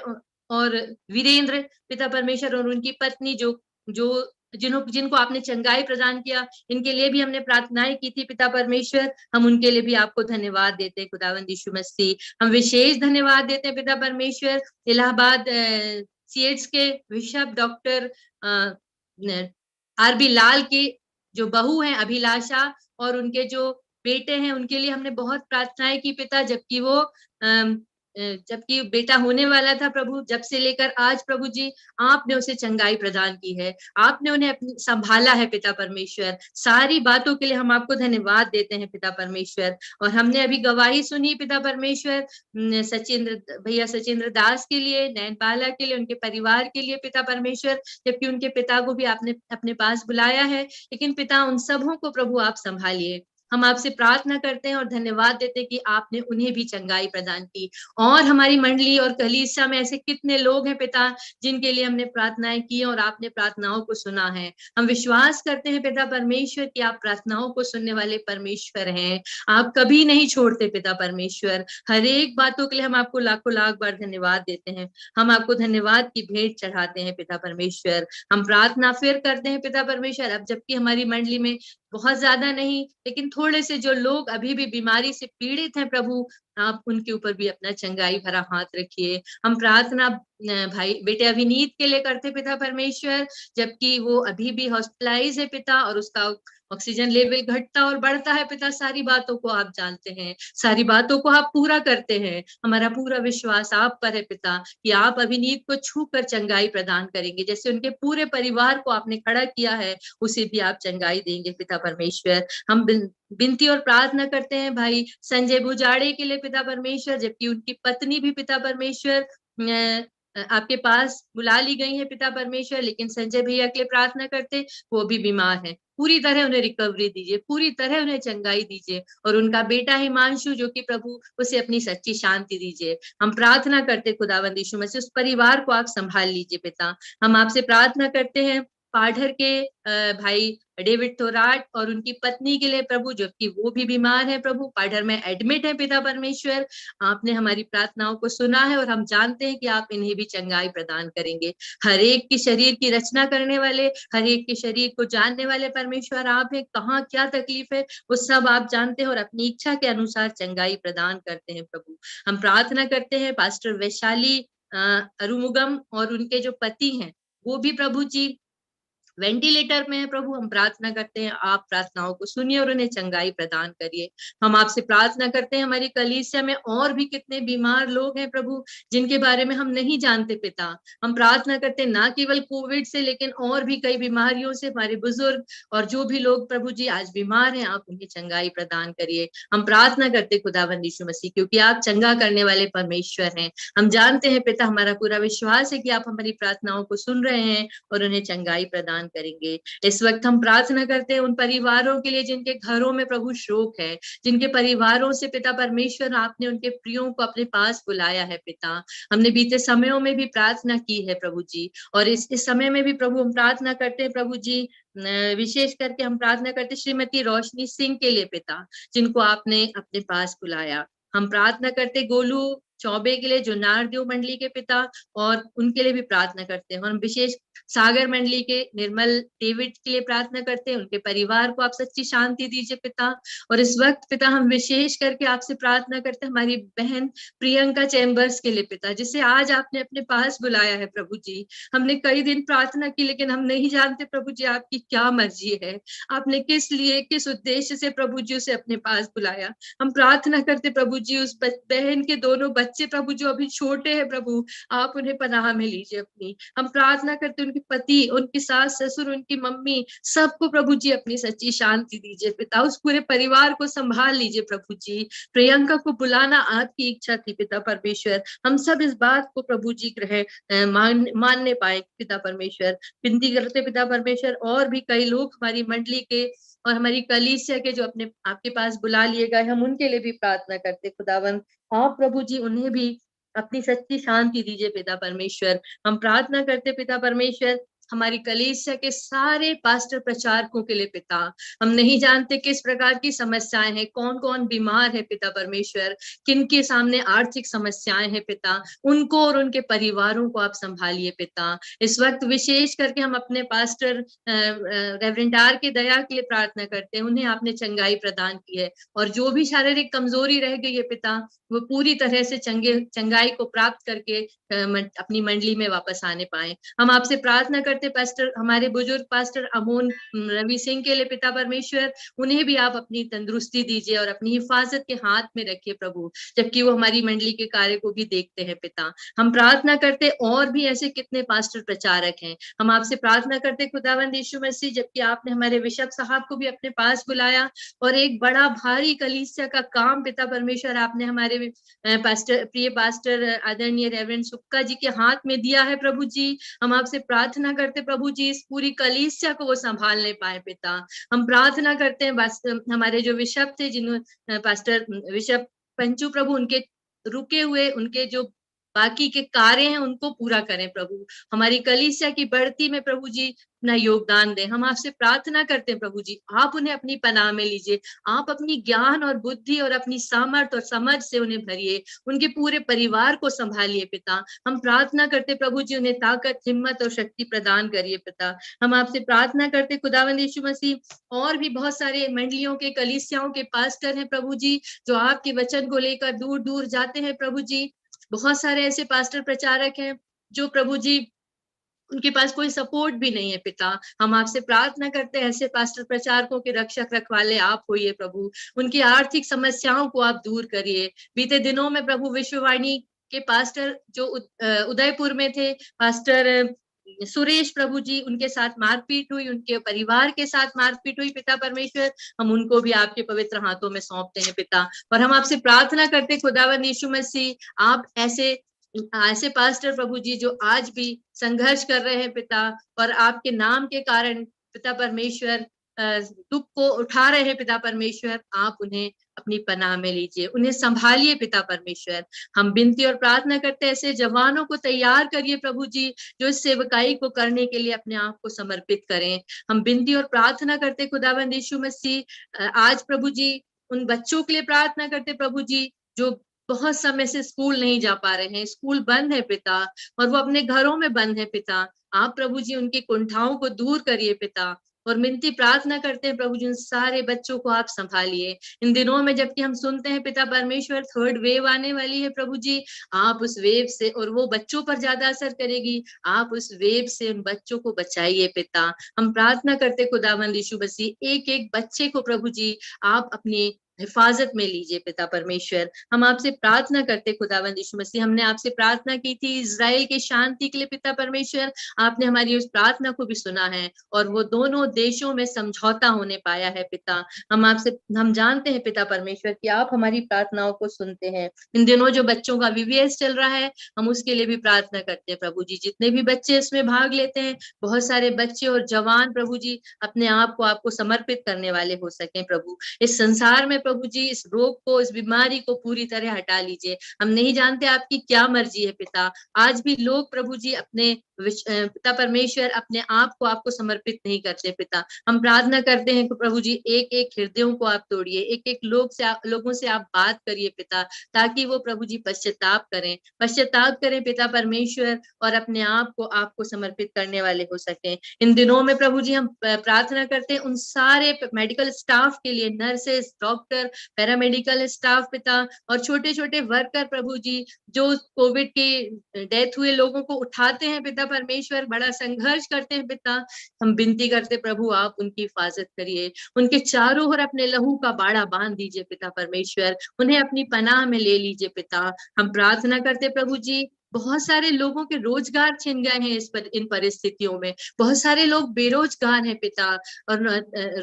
Speaker 9: और वीरेंद्र पिता परमेश्वर, और उनकी पत्नी जिनको आपने चंगाई प्रदान किया, इनके लिए भी हमने प्रार्थनाएं की थी पिता परमेश्वर। हम उनके लिए भी आपको धन्यवाद देते हैं खुदावंद यीशु मसीह। हम विशेष धन्यवाद देते हैं पिता परमेश्वर इलाहाबाद सीएड्स के बिशप डॉक्टर आरबी लाल की जो बहू हैं अभिलाषा, और उनके जो बेटे हैं, उनके लिए हमने बहुत प्रार्थनाएं की पिता, जबकि बेटा होने वाला था प्रभु, जब से लेकर आज प्रभु जी आपने उसे चंगाई प्रदान की है, आपने उन्हें संभाला है पिता परमेश्वर। सारी बातों के लिए हम आपको धन्यवाद देते हैं पिता परमेश्वर। और हमने अभी गवाही सुनी पिता परमेश्वर सचिंद्र दास के लिए, नैन बाला के लिए, उनके परिवार के लिए पिता परमेश्वर, जबकि उनके पिता को भी आपने अपने पास बुलाया है, लेकिन पिता उन सबों को प्रभु आप संभालिए। हम आपसे प्रार्थना करते हैं और धन्यवाद देते हैं कि आपने उन्हें भी चंगाई प्रदान की। और हमारी मंडली और कलीसिया में ऐसे कितने लोग हैं पिता जिनके लिए हमने प्रार्थनाएं की और आपने प्रार्थनाओं को सुना है। हम विश्वास करते हैं पिता परमेश्वर कि आप प्रार्थनाओं को सुनने वाले परमेश्वर हैं, आप कभी नहीं छोड़ते पिता परमेश्वर। हर एक बातों के लिए हम आपको लाखों लाख बार धन्यवाद देते हैं। हम आपको धन्यवाद की भेंट चढ़ाते हैं पिता परमेश्वर। हम प्रार्थना फिर करते हैं पिता परमेश्वर, अब जबकि हमारी मंडली में बहुत ज्यादा नहीं, लेकिन थोड़े से जो लोग अभी भी बीमारी से पीड़ित हैं प्रभु, आप उनके ऊपर भी अपना चंगाई भरा हाथ रखिए। हम प्रार्थना भाई बेटे अभिनीत के लिए करते पिता परमेश्वर, जबकि वो अभी भी हॉस्पिटलाइज है पिता, और उसका ऑक्सीजन लेवल घटता और बढ़ता है पिता। सारी बातों को आप जानते हैं, सारी बातों को आप पूरा करते हैं। हमारा पूरा विश्वास आप पर है पिता कि आप अभिनीत को छू कर चंगाई प्रदान करेंगे, जैसे उनके पूरे परिवार को आपने खड़ा किया है, उसे भी आप चंगाई देंगे पिता परमेश्वर। हम विनती और प्रार्थना करते हैं भाई संजय बुजाड़े के लिए पिता परमेश्वर, जबकि उनकी पत्नी भी पिता परमेश्वर आपके पास बुला ली गई है पिता परमेश्वर, लेकिन संजय भैया के लिए प्रार्थना करते, वो भी बीमार है। पूरी तरह उन्हें रिकवरी दीजिए, पूरी तरह उन्हें चंगाई दीजिए, और उनका बेटा हिमांशु जो कि प्रभु उसे अपनी सच्ची शांति दीजिए। हम प्रार्थना करते खुदावंद यीशु मसीह उस परिवार को आप संभाल लीजिए पिता। हम आपसे प्रार्थना करते हैं पाढ़र के भाई डेविड थोराट और उनकी पत्नी के लिए प्रभु, जबकि वो भी बीमार है प्रभु, पाढ़र में एडमिट है पिता परमेश्वर। आपने हमारी प्रार्थनाओं को सुना है और हम जानते हैं कि आप इन्हें भी चंगाई प्रदान करेंगे। हर एक की शरीर की रचना करने वाले, हर एक के शरीर को जानने वाले परमेश्वर आप हैं। कहाँ क्या तकलीफ है वो सब आप जानते हैं और अपनी इच्छा के अनुसार चंगाई प्रदान करते हैं प्रभु। हम प्रार्थना करते हैं पास्टर वैशाली अरुमुगम और उनके जो पति हैं वो भी प्रभु जी वेंटिलेटर में है प्रभु। हम प्रार्थना करते हैं आप प्रार्थनाओं को सुनिए और उन्हें चंगाई प्रदान करिए। हम आपसे प्रार्थना करते हैं हमारी कलीसिया में और भी कितने बीमार लोग हैं प्रभु जिनके बारे में हम नहीं जानते पिता। हम प्रार्थना करते हैं ना केवल कोविड से, लेकिन और भी कई बीमारियों से हमारे बुजुर्ग और जो भी लोग प्रभु जी आज बीमार हैं, आप उन्हें चंगाई प्रदान करिए। हम प्रार्थना करते खुदावंद यीशु मसीह, क्योंकि आप चंगा करने वाले परमेश्वर हैं। हम जानते हैं पिता, हमारा पूरा विश्वास है कि आप हमारी प्रार्थनाओं को सुन रहे हैं और उन्हें चंगाई प्रदान करेंगे। इस वक्त हम प्रार्थना करते हैं उन परिवारों के लिए जिनके घरों में प्रभु शोक है, जिनके परिवारों से पिता परमेश्वर आपने उनके प्रियों को अपने पास बुलाया है पिता। हमने बीते समयों में भी प्रार्थना की है प्रभु जी, और इस समय में भी प्रभु हम प्रार्थना करते हैं प्रभु जी, विशेष करके हम प्रार्थना करते श्रीमती रोशनी सिंह के लिए पिता, जिनको आपने अपने पास बुलाया। हम प्रार्थना करते गोलू चौबे के लिए जो नारदेव मंडली के पिता, और उनके लिए भी प्रार्थना करते हैं। हम विशेष सागर मंडली के निर्मल डेविड के लिए प्रार्थना करते हैं, उनके परिवार को आप सच्ची शांति दीजिए पिता। और इस वक्त पिता हम विशेष करके आपसे प्रार्थना करते हैं हमारी बहन प्रियंका चैम्बर्स के लिए पिता, जिसे आज आपने अपने पास बुलाया है प्रभु जी। हमने कई दिन प्रार्थना की, लेकिन हम नहीं जानते प्रभु जी आपकी क्या मर्जी है, आपने किस लिए किस उद्देश्य से प्रभु जी उसे अपने पास बुलाया। हम प्रार्थना करते प्रभु जी उस बहन के दोनों बच्चे प्रभु जो अभी छोटे हैं प्रभु, आप उन्हें पनाह में लीजिए अपनी। हम प्रार्थना करते उनके पति, उनकी सास ससुर, उनकी मम्मी, सबको प्रभु जी अपनी सच्ची शांति दीजिए पिता। उस पूरे परिवार को संभाल लीजिए प्रभु जी। प्रियंका को बुलाना आपकी इच्छा थी पिता परमेश्वर, हम सब इस बात को प्रभु जी मानने पाए पिता परमेश्वर। विनती करते पिता परमेश्वर और भी कई लोग हमारी मंडली के और हमारी कलीसिया के जो अपने आपके पास बुला लिए गए, हम उनके लिए भी प्रार्थना करते खुदावंद, आप प्रभु जी उन्हें भी अपनी सच्ची शांति दीजिए पिता परमेश्वर। हम प्रार्थना करते पिता परमेश्वर हमारी कलीसिया के सारे पास्टर प्रचारकों के लिए पिता। हम नहीं जानते किस प्रकार की समस्याएं हैं, कौन कौन बीमार है पिता परमेश्वर, किन के सामने आर्थिक समस्याएं हैं पिता, उनको और उनके परिवारों को आप संभालिए पिता। इस वक्त विशेष करके हम अपने पास्टर रेवरेंड आर के दया के लिए प्रार्थना करते हैं, उन्हें आपने चंगाई प्रदान की है, और जो भी शारीरिक कमजोरी रह गई है पिता, वो पूरी तरह से चंगाई को प्राप्त करके अपनी मंडली में वापस आने पाए। हम आपसे प्रार्थना करते पास्टर हमारे बुजुर्ग पास्टर अमोन रवि सिंह के लिए पिता परमेश्वर, उन्हें भी आप अपनी तंदुरुस्ती दीजिए और अपनी हिफाजत के हाथ में रखिए प्रभु, जबकि वो हमारी मंडली के कार्य को भी देखते हैं पिता। हम प्रार्थना करते और भी ऐसे कितने पास्टर प्रचारक हैं, हम आपसे प्रार्थना करते खुदावंद यीशु मसीह, जबकि आपने हमारे बिशप साहब को भी अपने पास बुलाया और एक बड़ा भारी कलीसिया का काम पिता परमेश्वर आपने हमारे पास्टर प्रिय पास्टर आदरणीय रेवरेंड सुक्का जी के हाथ में दिया है प्रभु जी। हम आपसे प्रार्थना करते प्रभु जी इस पूरी कलीसिया को वो संभालने पाए पिता। हम प्रार्थना करते हैं हमारे जो बिशप थे, जिन्होंने पास्टर बिशप पंचू प्रभु, उनके रुके हुए उनके जो बाकी के कार्य हैं उनको पूरा करें प्रभु। हमारी कलीसिया की बढ़ती में प्रभु जी अपना योगदान दें। हम आपसे प्रार्थना करते हैं प्रभु जी, आप उन्हें अपनी पनाह में लीजिए, आप अपनी ज्ञान और बुद्धि और अपनी सामर्थ और समझ से उन्हें भरिए, उनके पूरे परिवार को संभालिए पिता। हम प्रार्थना करते प्रभु जी उन्हें ताकत, हिम्मत और शक्ति प्रदान करिए पिता। हम आपसे प्रार्थना करते खुदावंद यीशु मसीह, और भी बहुत सारे मंडलियों के कलीसियाओं के पास्टर हैं प्रभु जी, जो आपके वचन को लेकर दूर दूर जाते हैं प्रभु जी। बहुत सारे ऐसे पास्टर प्रचारक हैं जो प्रभु जी उनके पास कोई सपोर्ट भी नहीं है पिता। हम आपसे प्रार्थना करते हैं ऐसे पास्टर प्रचारकों के रक्षक रखवाले आप होइए प्रभु, उनकी आर्थिक समस्याओं को आप दूर करिए। बीते दिनों में प्रभु विश्ववाणी के पास्टर जो उदयपुर में थे, पास्टर सुरेश प्रभु जी, उनके साथ मारपीट हुई, उनके परिवार के साथ मारपीट हुई पिता परमेश्वर, हम उनको भी आपके पवित्र हाथों में सौंपते हैं पिता। और हम आपसे प्रार्थना करते खुदावंद यीशु मसीह, आप ऐसे पास्टर प्रभु जी जो आज भी संघर्ष कर रहे हैं पिता, और आपके नाम के कारण पिता परमेश्वर दुख को उठा रहे हैं पिता परमेश्वर, आप उन्हें अपनी पनाह में लीजिए, उन्हें संभालिए पिता परमेश्वर। हम विनती और प्रार्थना करते हैं ऐसे जवानों को तैयार करिए प्रभु जी, जो इस सेवकाई को करने के लिए अपने आप को समर्पित करें। हम विनती और प्रार्थना करते खुदावंद यीशु मसीह, आज प्रभु जी उन बच्चों के लिए प्रार्थना करते प्रभु जी जो बहुत समय से स्कूल नहीं जा पा रहे हैं, स्कूल बंद है पिता, और वो अपने घरों में बंद है पिता। आप प्रभु जी उनकी कुंठाओं को दूर करिए पिता, और मिनती प्रार्थना करते हैं प्रभु जी उन सारे बच्चों को आप संभालिए। इन दिनों में जबकि हम सुनते हैं पिता परमेश्वर थर्ड वेव आने वाली है प्रभु जी, आप उस वेव से, और वो बच्चों पर ज्यादा असर करेगी, आप उस वेव से उन बच्चों को बचाइए पिता। हम प्रार्थना करते खुदावंद यीशु मसीह, एक एक बच्चे को प्रभु जी आप अपनी हिफाजत में लीजिए पिता परमेश्वर। हम आपसे प्रार्थना करते खुदावंद यीशु मसीह, हमने आपसे प्रार्थना की थी इजराइल के शांति के लिए पिता परमेश्वर, आपने हमारी उस प्रार्थना को भी सुना है और वो दोनों देशों में समझौता होने पाया है पिता। हम जानते हैं पिता परमेश्वर कि आप हमारी प्रार्थनाओं को सुनते हैं। इन दिनों जो बच्चों का VVS चल रहा है, हम उसके लिए भी प्रार्थना करते हैं प्रभु जी। जितने भी बच्चे इसमें भाग लेते हैं, बहुत सारे बच्चे और जवान प्रभु जी अपने आप को आपको समर्पित करने वाले हो सकें प्रभु। इस संसार में प्रभु जी इस रोग को, इस बीमारी को पूरी तरह हटा लीजिए। हम नहीं जानते आपकी क्या मर्जी है पिता। आज भी लोग प्रभु जी अपने पिता परमेश्वर अपने आप को आपको समर्पित नहीं करते पिता। हम प्रार्थना करते हैं कि प्रभु जी एक एक हृदयों को आप तोड़िए, एक एक लोगों से आप बात करिए पिता, ताकि वो प्रभु जी पश्चाताप करें पिता परमेश्वर और अपने आप को आपको समर्पित करने वाले हो सके। इन दिनों में प्रभु जी हम प्रार्थना करते हैं उन सारे मेडिकल स्टाफ के लिए, नर्सेस, डॉक्टर, पैरामेडिकल स्टाफ पिता और छोटे छोटे वर्कर प्रभु जी, जो कोविड के डेथ हुए लोगों को उठाते हैं पिता परमेश्वर, बड़ा संघर्ष करते हैं पिता। हम विनती करते प्रभु आप उनकी हिफाजत करिए, उनके चारों ओर अपने लहू का बाड़ा बांध दीजिए पिता परमेश्वर, उन्हें अपनी पनाह में ले लीजिए पिता। हम प्रार्थना करते प्रभु जी, बहुत सारे लोगों के रोजगार छिन गए हैं इन परिस्थितियों में, बहुत सारे लोग बेरोजगार हैं पिता और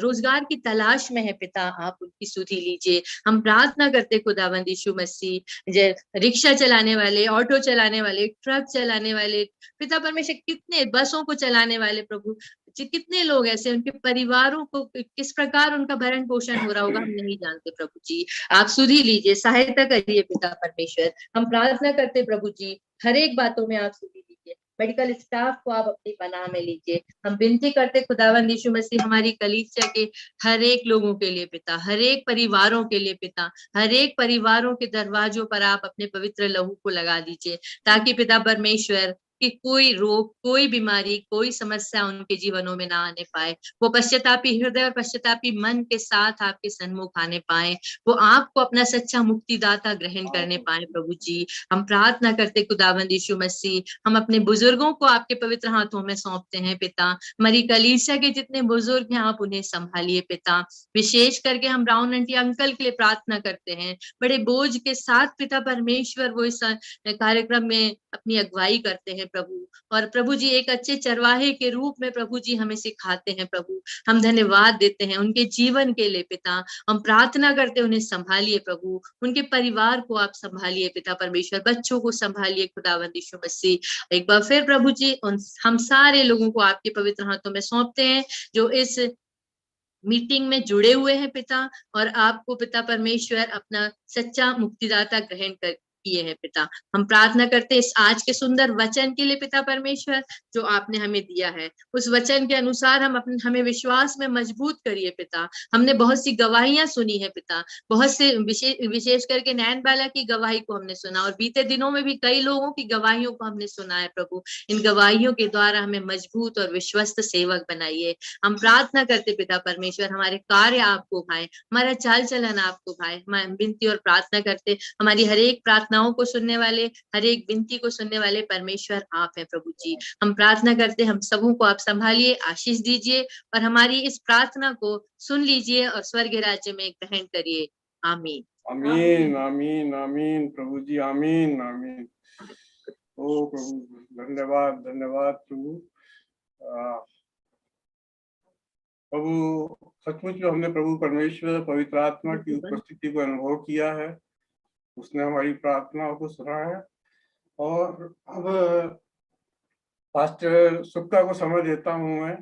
Speaker 9: रोजगार की तलाश में है पिता, आप उनकी सुधि लीजिए। हम प्रार्थना करते खुदावंद यीशु मसीह, रिक्शा चलाने वाले, ऑटो चलाने वाले, ट्रक चलाने वाले पिता परमेश्वर, कितने बसों को चलाने वाले प्रभु, कितने लोग ऐसे, उनके परिवारों को किस प्रकार उनका भरण पोषण हो रहा होगा हम नहीं जानते प्रभु जी। आप सुधि लीजिए, सहायता करिए पिता परमेश्वर। हम प्रार्थना करते प्रभु जी, हर एक बातों में आप सुधि लीजिए, मेडिकल स्टाफ को आप अपनी पनाह में लीजिए। हम विनती करते खुदावंद यीशु मसीह हमारी कलीसिया के हर एक लोगों के लिए पिता, हर एक परिवारों के लिए पिता, हर एक परिवारों के दरवाजों पर आप अपने पवित्र लहू को लगा दीजिए, ताकि पिता परमेश्वर कि कोई रोग, कोई बीमारी, कोई समस्या उनके जीवनों में ना आने पाए। वो पश्चातापी हृदय और पश्चातापी मन के साथ आपके सन्मुख आने पाए, वो आपको अपना सच्चा मुक्तिदाता ग्रहण करने पाए प्रभु जी। हम प्रार्थना करते खुदावंद यीशु मसीह, हम अपने बुजुर्गों को आपके पवित्र हाथों में सौंपते हैं पिता। हमारी कलीसिया के जितने बुजुर्ग हैं आप उन्हें संभालिए पिता। विशेष करके हम ब्राउन आंटी अंकल के लिए प्रार्थना करते हैं, बड़े बोझ के साथ पिता परमेश्वर वो इस कार्यक्रम में अपनी अगुवाई करते हैं प्रभु, और प्रभु जी एक अच्छे चरवाहे के रूप में प्रभु जी हमें सिखाते हैं प्रभु। हम धन्यवाद देते हैं उनके जीवन के लिए पिता। हम प्रार्थना करते हैं उन्हें संभालिए प्रभु, उनके परिवार को आप संभालिए पिता परमेश्वर, बच्चों को संभालिए खुदावंद यीशु मसीह। एक बार फिर प्रभु जी हम सारे लोगों को आपके पवित्र हाथों में सौंपते हैं जो इस मीटिंग में जुड़े हुए हैं पिता, और आपको पिता परमेश्वर अपना सच्चा मुक्तिदाता ग्रहण कर किए हैं पिता। हम प्रार्थना करते हैं इस आज के सुंदर वचन के लिए पिता परमेश्वर जो आपने हमें दिया है, उस वचन के अनुसार हमें विश्वास में मजबूत करिए पिता। हमने बहुत सी गवाहियां सुनी है पिता, बहुत से विशेष करके नैन बाला की गवाही को हमने सुना, और बीते दिनों में भी कई लोगों की गवाहियों को हमने सुना है प्रभु। इन गवाहियों के द्वारा हमें मजबूत और विश्वस्त सेवक बनाइए। हम प्रार्थना करते पिता परमेश्वर हमारे कार्य आपको भाए, हमारा चाल चलन आपको भाए। हम विनती और प्रार्थना करते हमारी हर एक प्रार्थनाओं को सुनने वाले, हर एक विनती को सुनने वाले परमेश्वर आप हैं प्रभु जी। हम प्रार्थना करते हम सबों को आप संभालिए, आशीष दीजिए और हमारी इस प्रार्थना को सुन लीजिए और स्वर्ग राज्य में ग्रहण करिए। आमीन
Speaker 1: आमीन आमीन आमीन प्रभु जी, आमीन आमीन। ओ प्रभु धन्यवाद धन्यवाद प्रभु। प्रभु सचमुच में हमने प्रभु परमेश्वर पवित्र आत्मा की उपस्थिति को अनुभव किया है, उसने हमारी प्रार्थनाओं को सुना है। और अब पास्टर सुक्का को समय देता हूं मैं,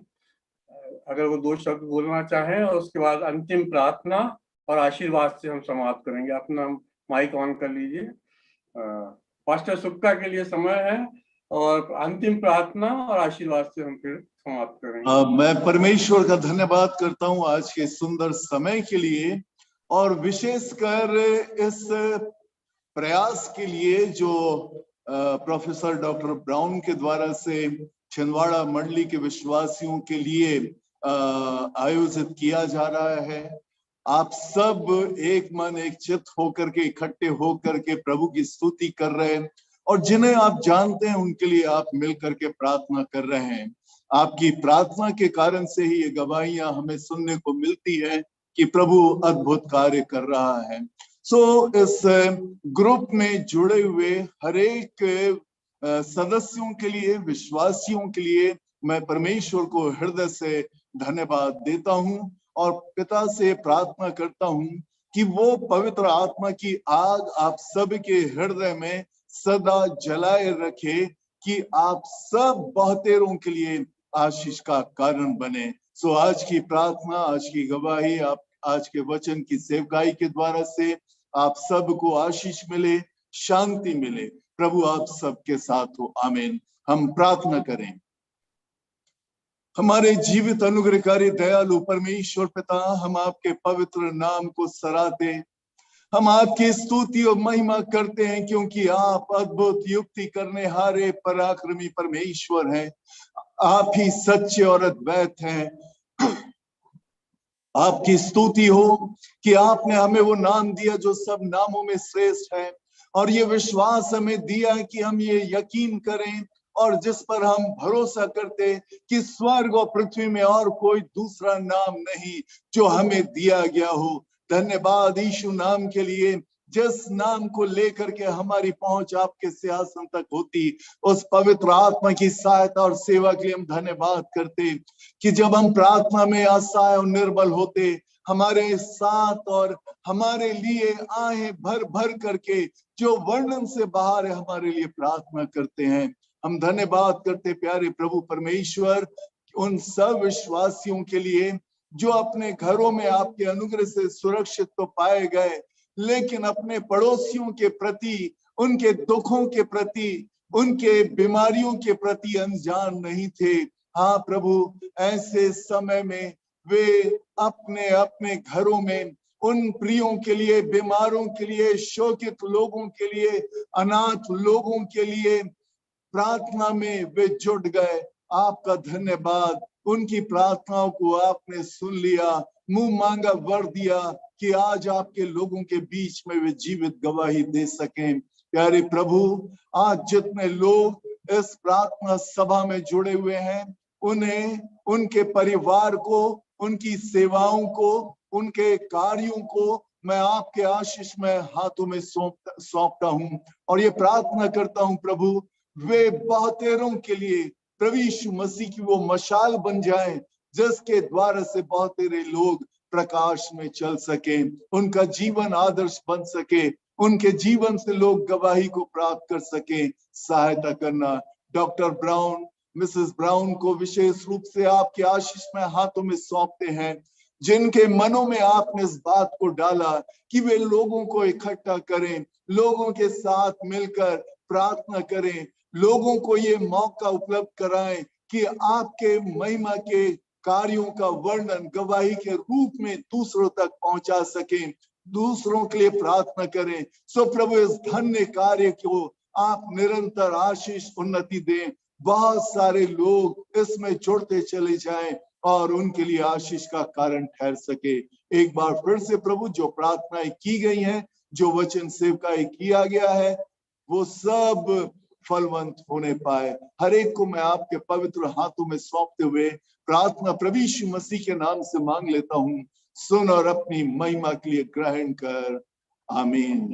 Speaker 1: अगर वो 2 शब्द बोलना चाहें, और उसके बाद अंतिम प्रार्थना और आशीर्वाद से हम समाप्त करेंगे। अपना माइक ऑन कर लीजिए। पास्टर सुक्का के लिए समय है, और अंतिम प्रार्थना और आशीर्वाद से हम फिर समाप्त करेंगे।
Speaker 7: मैं परमेश्वर का धन्यवाद करता हूं आज के सुंदर समय के लिए, और विशेषकर इस प्रयास के लिए जो प्रोफेसर डॉक्टर ब्राउन के द्वारा से छिंदवाड़ा मंडली के विश्वासियों के लिए आयोजित किया जा रहा है। आप सब एक मन एक चित्त होकर के, इकट्ठे होकर के प्रभु की स्तुति कर रहे हैं, और जिन्हें आप जानते हैं उनके लिए आप मिल करके प्रार्थना कर रहे हैं। आपकी प्रार्थना के कारण से ही ये गवाहियां हमें सुनने को मिलती है कि प्रभु अद्भुत कार्य कर रहा है। इस ग्रुप में जुड़े हुए हर एक सदस्यों के लिए, विश्वासियों के लिए मैं परमेश्वर को हृदय से धन्यवाद देता हूं और पिता से प्रार्थना करता हूं कि वो पवित्र आत्मा की आग आप सबके हृदय में सदा जलाए रखे, कि आप सब बहुतेरों के लिए आशीष का कारण बने। आज की प्रार्थना, आज की गवाही, आप आज के वचन की सेवकाई के द्वारा से आप सबको आशीष मिले, शांति मिले। प्रभु आप सबके साथ हो, आमीन। हम प्रार्थना करें। हमारे जीवित अनुग्रहकारी दयालु परमेश्वर पिता, हम आपके पवित्र नाम को सराहते, हम आपकी स्तुति और महिमा करते हैं, क्योंकि आप अद्भुत युक्ति करने हारे पराक्रमी परमेश्वर हैं। आप ही सच्चे और अद्वैत हैं। आपकी स्तुति हो कि आपने हमें वो नाम दिया जो सब नामों में श्रेष्ठ है, और ये विश्वास हमें दिया है कि हम ये यकीन करें और जिस पर हम भरोसा करते कि स्वर्ग और पृथ्वी में और कोई दूसरा नाम नहीं जो हमें दिया गया हो। धन्यवाद यीशु नाम के लिए, जिस नाम को लेकर के हमारी पहुंच आपके सिंहासन तक होती। उस पवित्र आत्मा की सहायता और सेवा के लिए हम धन्यवाद करते कि जब हम प्रार्थना में असहाय और निर्बल होते, हमारे साथ और हमारे लिए आहें भर भर करके जो वर्णन से बाहर है हमारे लिए प्रार्थना करते हैं। हम धन्यवाद करते प्यारे प्रभु परमेश्वर उन सब विश्वासियों के लिए जो अपने घरों में आपके अनुग्रह से सुरक्षित तो पाए गए, लेकिन अपने पड़ोसियों के प्रति, उनके दुखों के प्रति, उनके बीमारियों के प्रति अनजान नहीं थे। हाँ प्रभु, ऐसे समय में वे अपने अपने घरों में उन प्रियों के लिए, बीमारों के लिए, शोकित लोगों के लिए, अनाथ लोगों के लिए प्रार्थना में वे जुट गए। आपका धन्यवाद, उनकी प्रार्थनाओं को आपने सुन लिया, मुंह मांगा वर दिया कि आज आपके लोगों के बीच में वे जीवित गवाही दे सकें। प्यारे प्रभु, आज जितने लोग इस प्रार्थना सभा में जुड़े हुए हैं, उन्हें, उनके परिवार को, उनकी सेवाओं को, उनके कार्यों को मैं आपके आशीष में हाथों में सौंपता हूं और ये प्रार्थना करता हूं प्रभु, वे बहुतेरों के लिए प्रभु यीशु मसीह की वो मशाल बन जाएं जिसके द्वारा से बहुतेरे लोग प्रकाश में चल सके, उनका जीवन आदर्श बन सके, उनके जीवन से लोग गवाही को प्राप्त कर सके। सहायता करना। डॉक्टर ब्राउन, मिसेस ब्राउन को विशेष रूप से आपके आशीष में हाथों में सौंपते हैं, जिनके मनों में आपने इस बात को डाला कि वे लोगों को इकट्ठा करें, लोगों के साथ मिलकर प्रार्थना करें, लोगों को ये मौका उपलब्ध कराएं कि आपके महिमा के कार्यों का वर्णन गवाही के रूप में दूसरों तक पहुंचा सकें, दूसरों के लिए प्रार्थना करें। सो प्रभु, इस धन्य कार्य को आप निरंतर आशीष उन्नति दें, बहुत सारे लोग इसमें जुड़ते चले जाएं और उनके लिए आशीष का कारण ठहर सके। एक बार फिर से प्रभु, जो प्रार्थनाएं की गई हैं, जो वचन सेवकाई किया गया है, वो सब फलवंत होने पाए। हर एक को मैं आपके पवित्र हाथों में सौंपते हुए प्रार्थना प्रभु यीशु मसीह के नाम से मांग लेता हूं। सुन और अपनी महिमा के लिए ग्रहण कर। आमीन।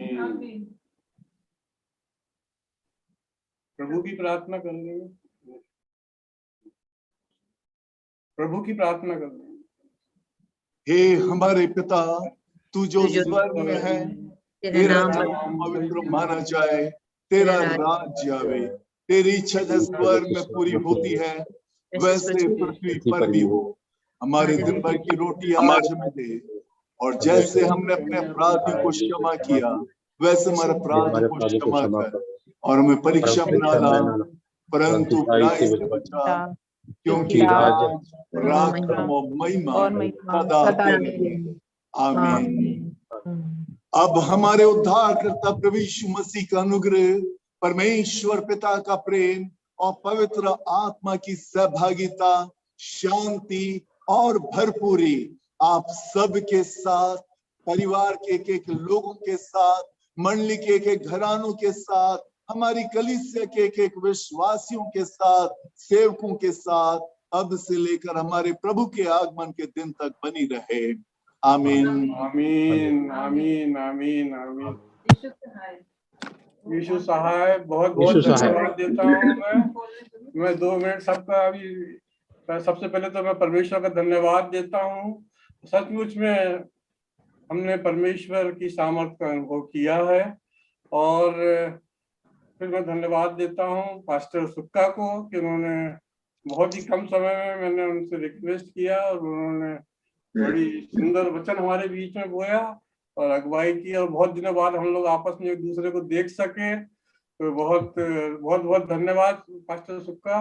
Speaker 1: प्रभु की प्रार्थना कर लेंगे, प्रभु की प्रार्थना कर लेंगे।
Speaker 7: हे हमारे पिता, तू जो स्वर्ग में है, तेरा नाम पवित्र माना जाए, तेरा राज्य आवे, तेरी इच्छा जिस स्वर्ग में पूरी होती है वैसे पृथ्वी पर भी हो। हमारे दिन भर की रोटी आज हमें दे, और जैसे हमने अपने अपराधी को क्षमा किया वैसे हमारे अपराध को क्षमा कर, और हमें परीक्षा में न ला परंतु बुराई से बचा, क्योंकि राज, पराक्रम और महिमा सदा तेरे। आमीन। अब हमारे उद्धारकर्ता प्रभु यीशु मसीह का अनुग्रह, परमेश्वर पिता का प्रेम और पवित्र आत्मा की सहभागिता, शांति और भरपूरी आप सबके साथ, परिवार के एक लोगों के साथ, मंडली के एक घरानों के साथ, हमारी कलीसिया के एक विश्वासियों के साथ, सेवकों के साथ, अब से लेकर हमारे प्रभु के आगमन के दिन तक बनी रहे। आमीन।
Speaker 1: आमीन आमीन आमीन आमीन। यीशु सहाय, बहुत बहुत
Speaker 6: यीशु सहाय।
Speaker 1: धन्यवाद देता हूँ मैं 2 मिनट सबका अभी। सबसे पहले तो मैं परमेश्वर का धन्यवाद देता हूँ। सचमुच में हमने परमेश्वर की सामर्थ का अनुभव किया है। और फिर मैं धन्यवाद देता हूँ पास्टर सुक्का को कि उन्होंने बहुत ही कम समय में, मैंने उनसे रिक्वेस्ट किया और उन्होंने बड़ी सुंदर वचन हमारे बीच में बोया और अगुवाई की, और बहुत दिनों बाद हम लोग आपस में एक दूसरे को देख सके। तो बहुत बहुत बहुत धन्यवाद पास्टर सुक्का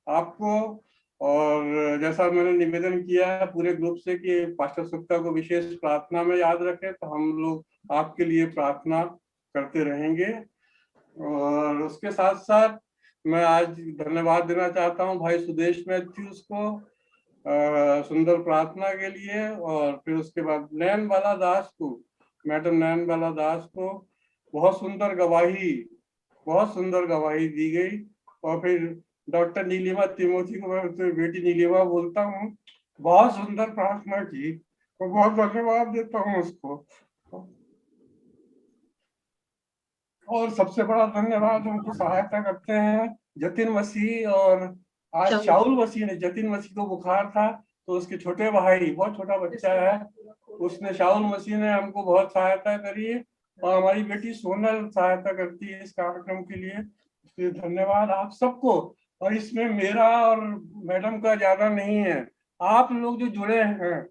Speaker 1: आपको। और जैसा मैंने निवेदन किया है पूरे ग्रुप से कि पास्टर सुक्का को विशेष प्रार्थना में याद रखें, तो हम लोग आपके लिए प्रार्थना करते रहेंगे। और उसके साथ साथ मैं आज धन्यवाद देना चाहता हूँ भाई सुदेश मैथ्यूस को सुंदर प्रार्थना के लिए, और फिर उसके बाद नैन बाला दास को, मैडम नैन बाला दास को बहुत सुंदर गवाही दी गई। और फिर डॉक्टर नीलिमा तिमोथी को मैं उससे बेटी नीलिमा बोलता हूँ, बहुत सुंदर प्रार्थना की, तो बहुत धन्यवाद देता हूँ उसको। और सबसे बड़ा धन्यवाद उनको सहायता करते हैं जतिन मसीह। और आज शाउल मसीह ने, जतिन मसीह को बुखार था तो उसके छोटे भाई, बहुत छोटा बच्चा है, उसने, शाउल मसीह ने हमको बहुत सहायता करी है। और हमारी बेटी सोनल सहायता करती है इस कार्यक्रम के लिए, इसलिए धन्यवाद आप सबको। और इसमें मेरा और मैडम का ज्यादा नहीं है, आप लोग जो जुड़े हैं,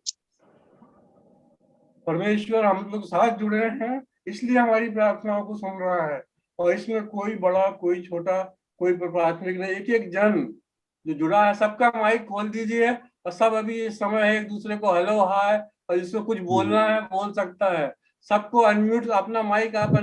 Speaker 1: परमेश्वर हम लोग साथ जुड़े हैं, इसलिए हमारी प्रार्थनाओं को सुन रहा है। और इसमें कोई बड़ा, कोई छोटा, कोई प्राथमिक नहीं, एक एक जन जो जुड़ा है, सबका माइक खोल दीजिए और सब अभी इस समय है एक दूसरे को हेलो हाय, और जिसको कुछ बोलना है बोल सकता है। सबको अनम्यूट, अपना माइक आप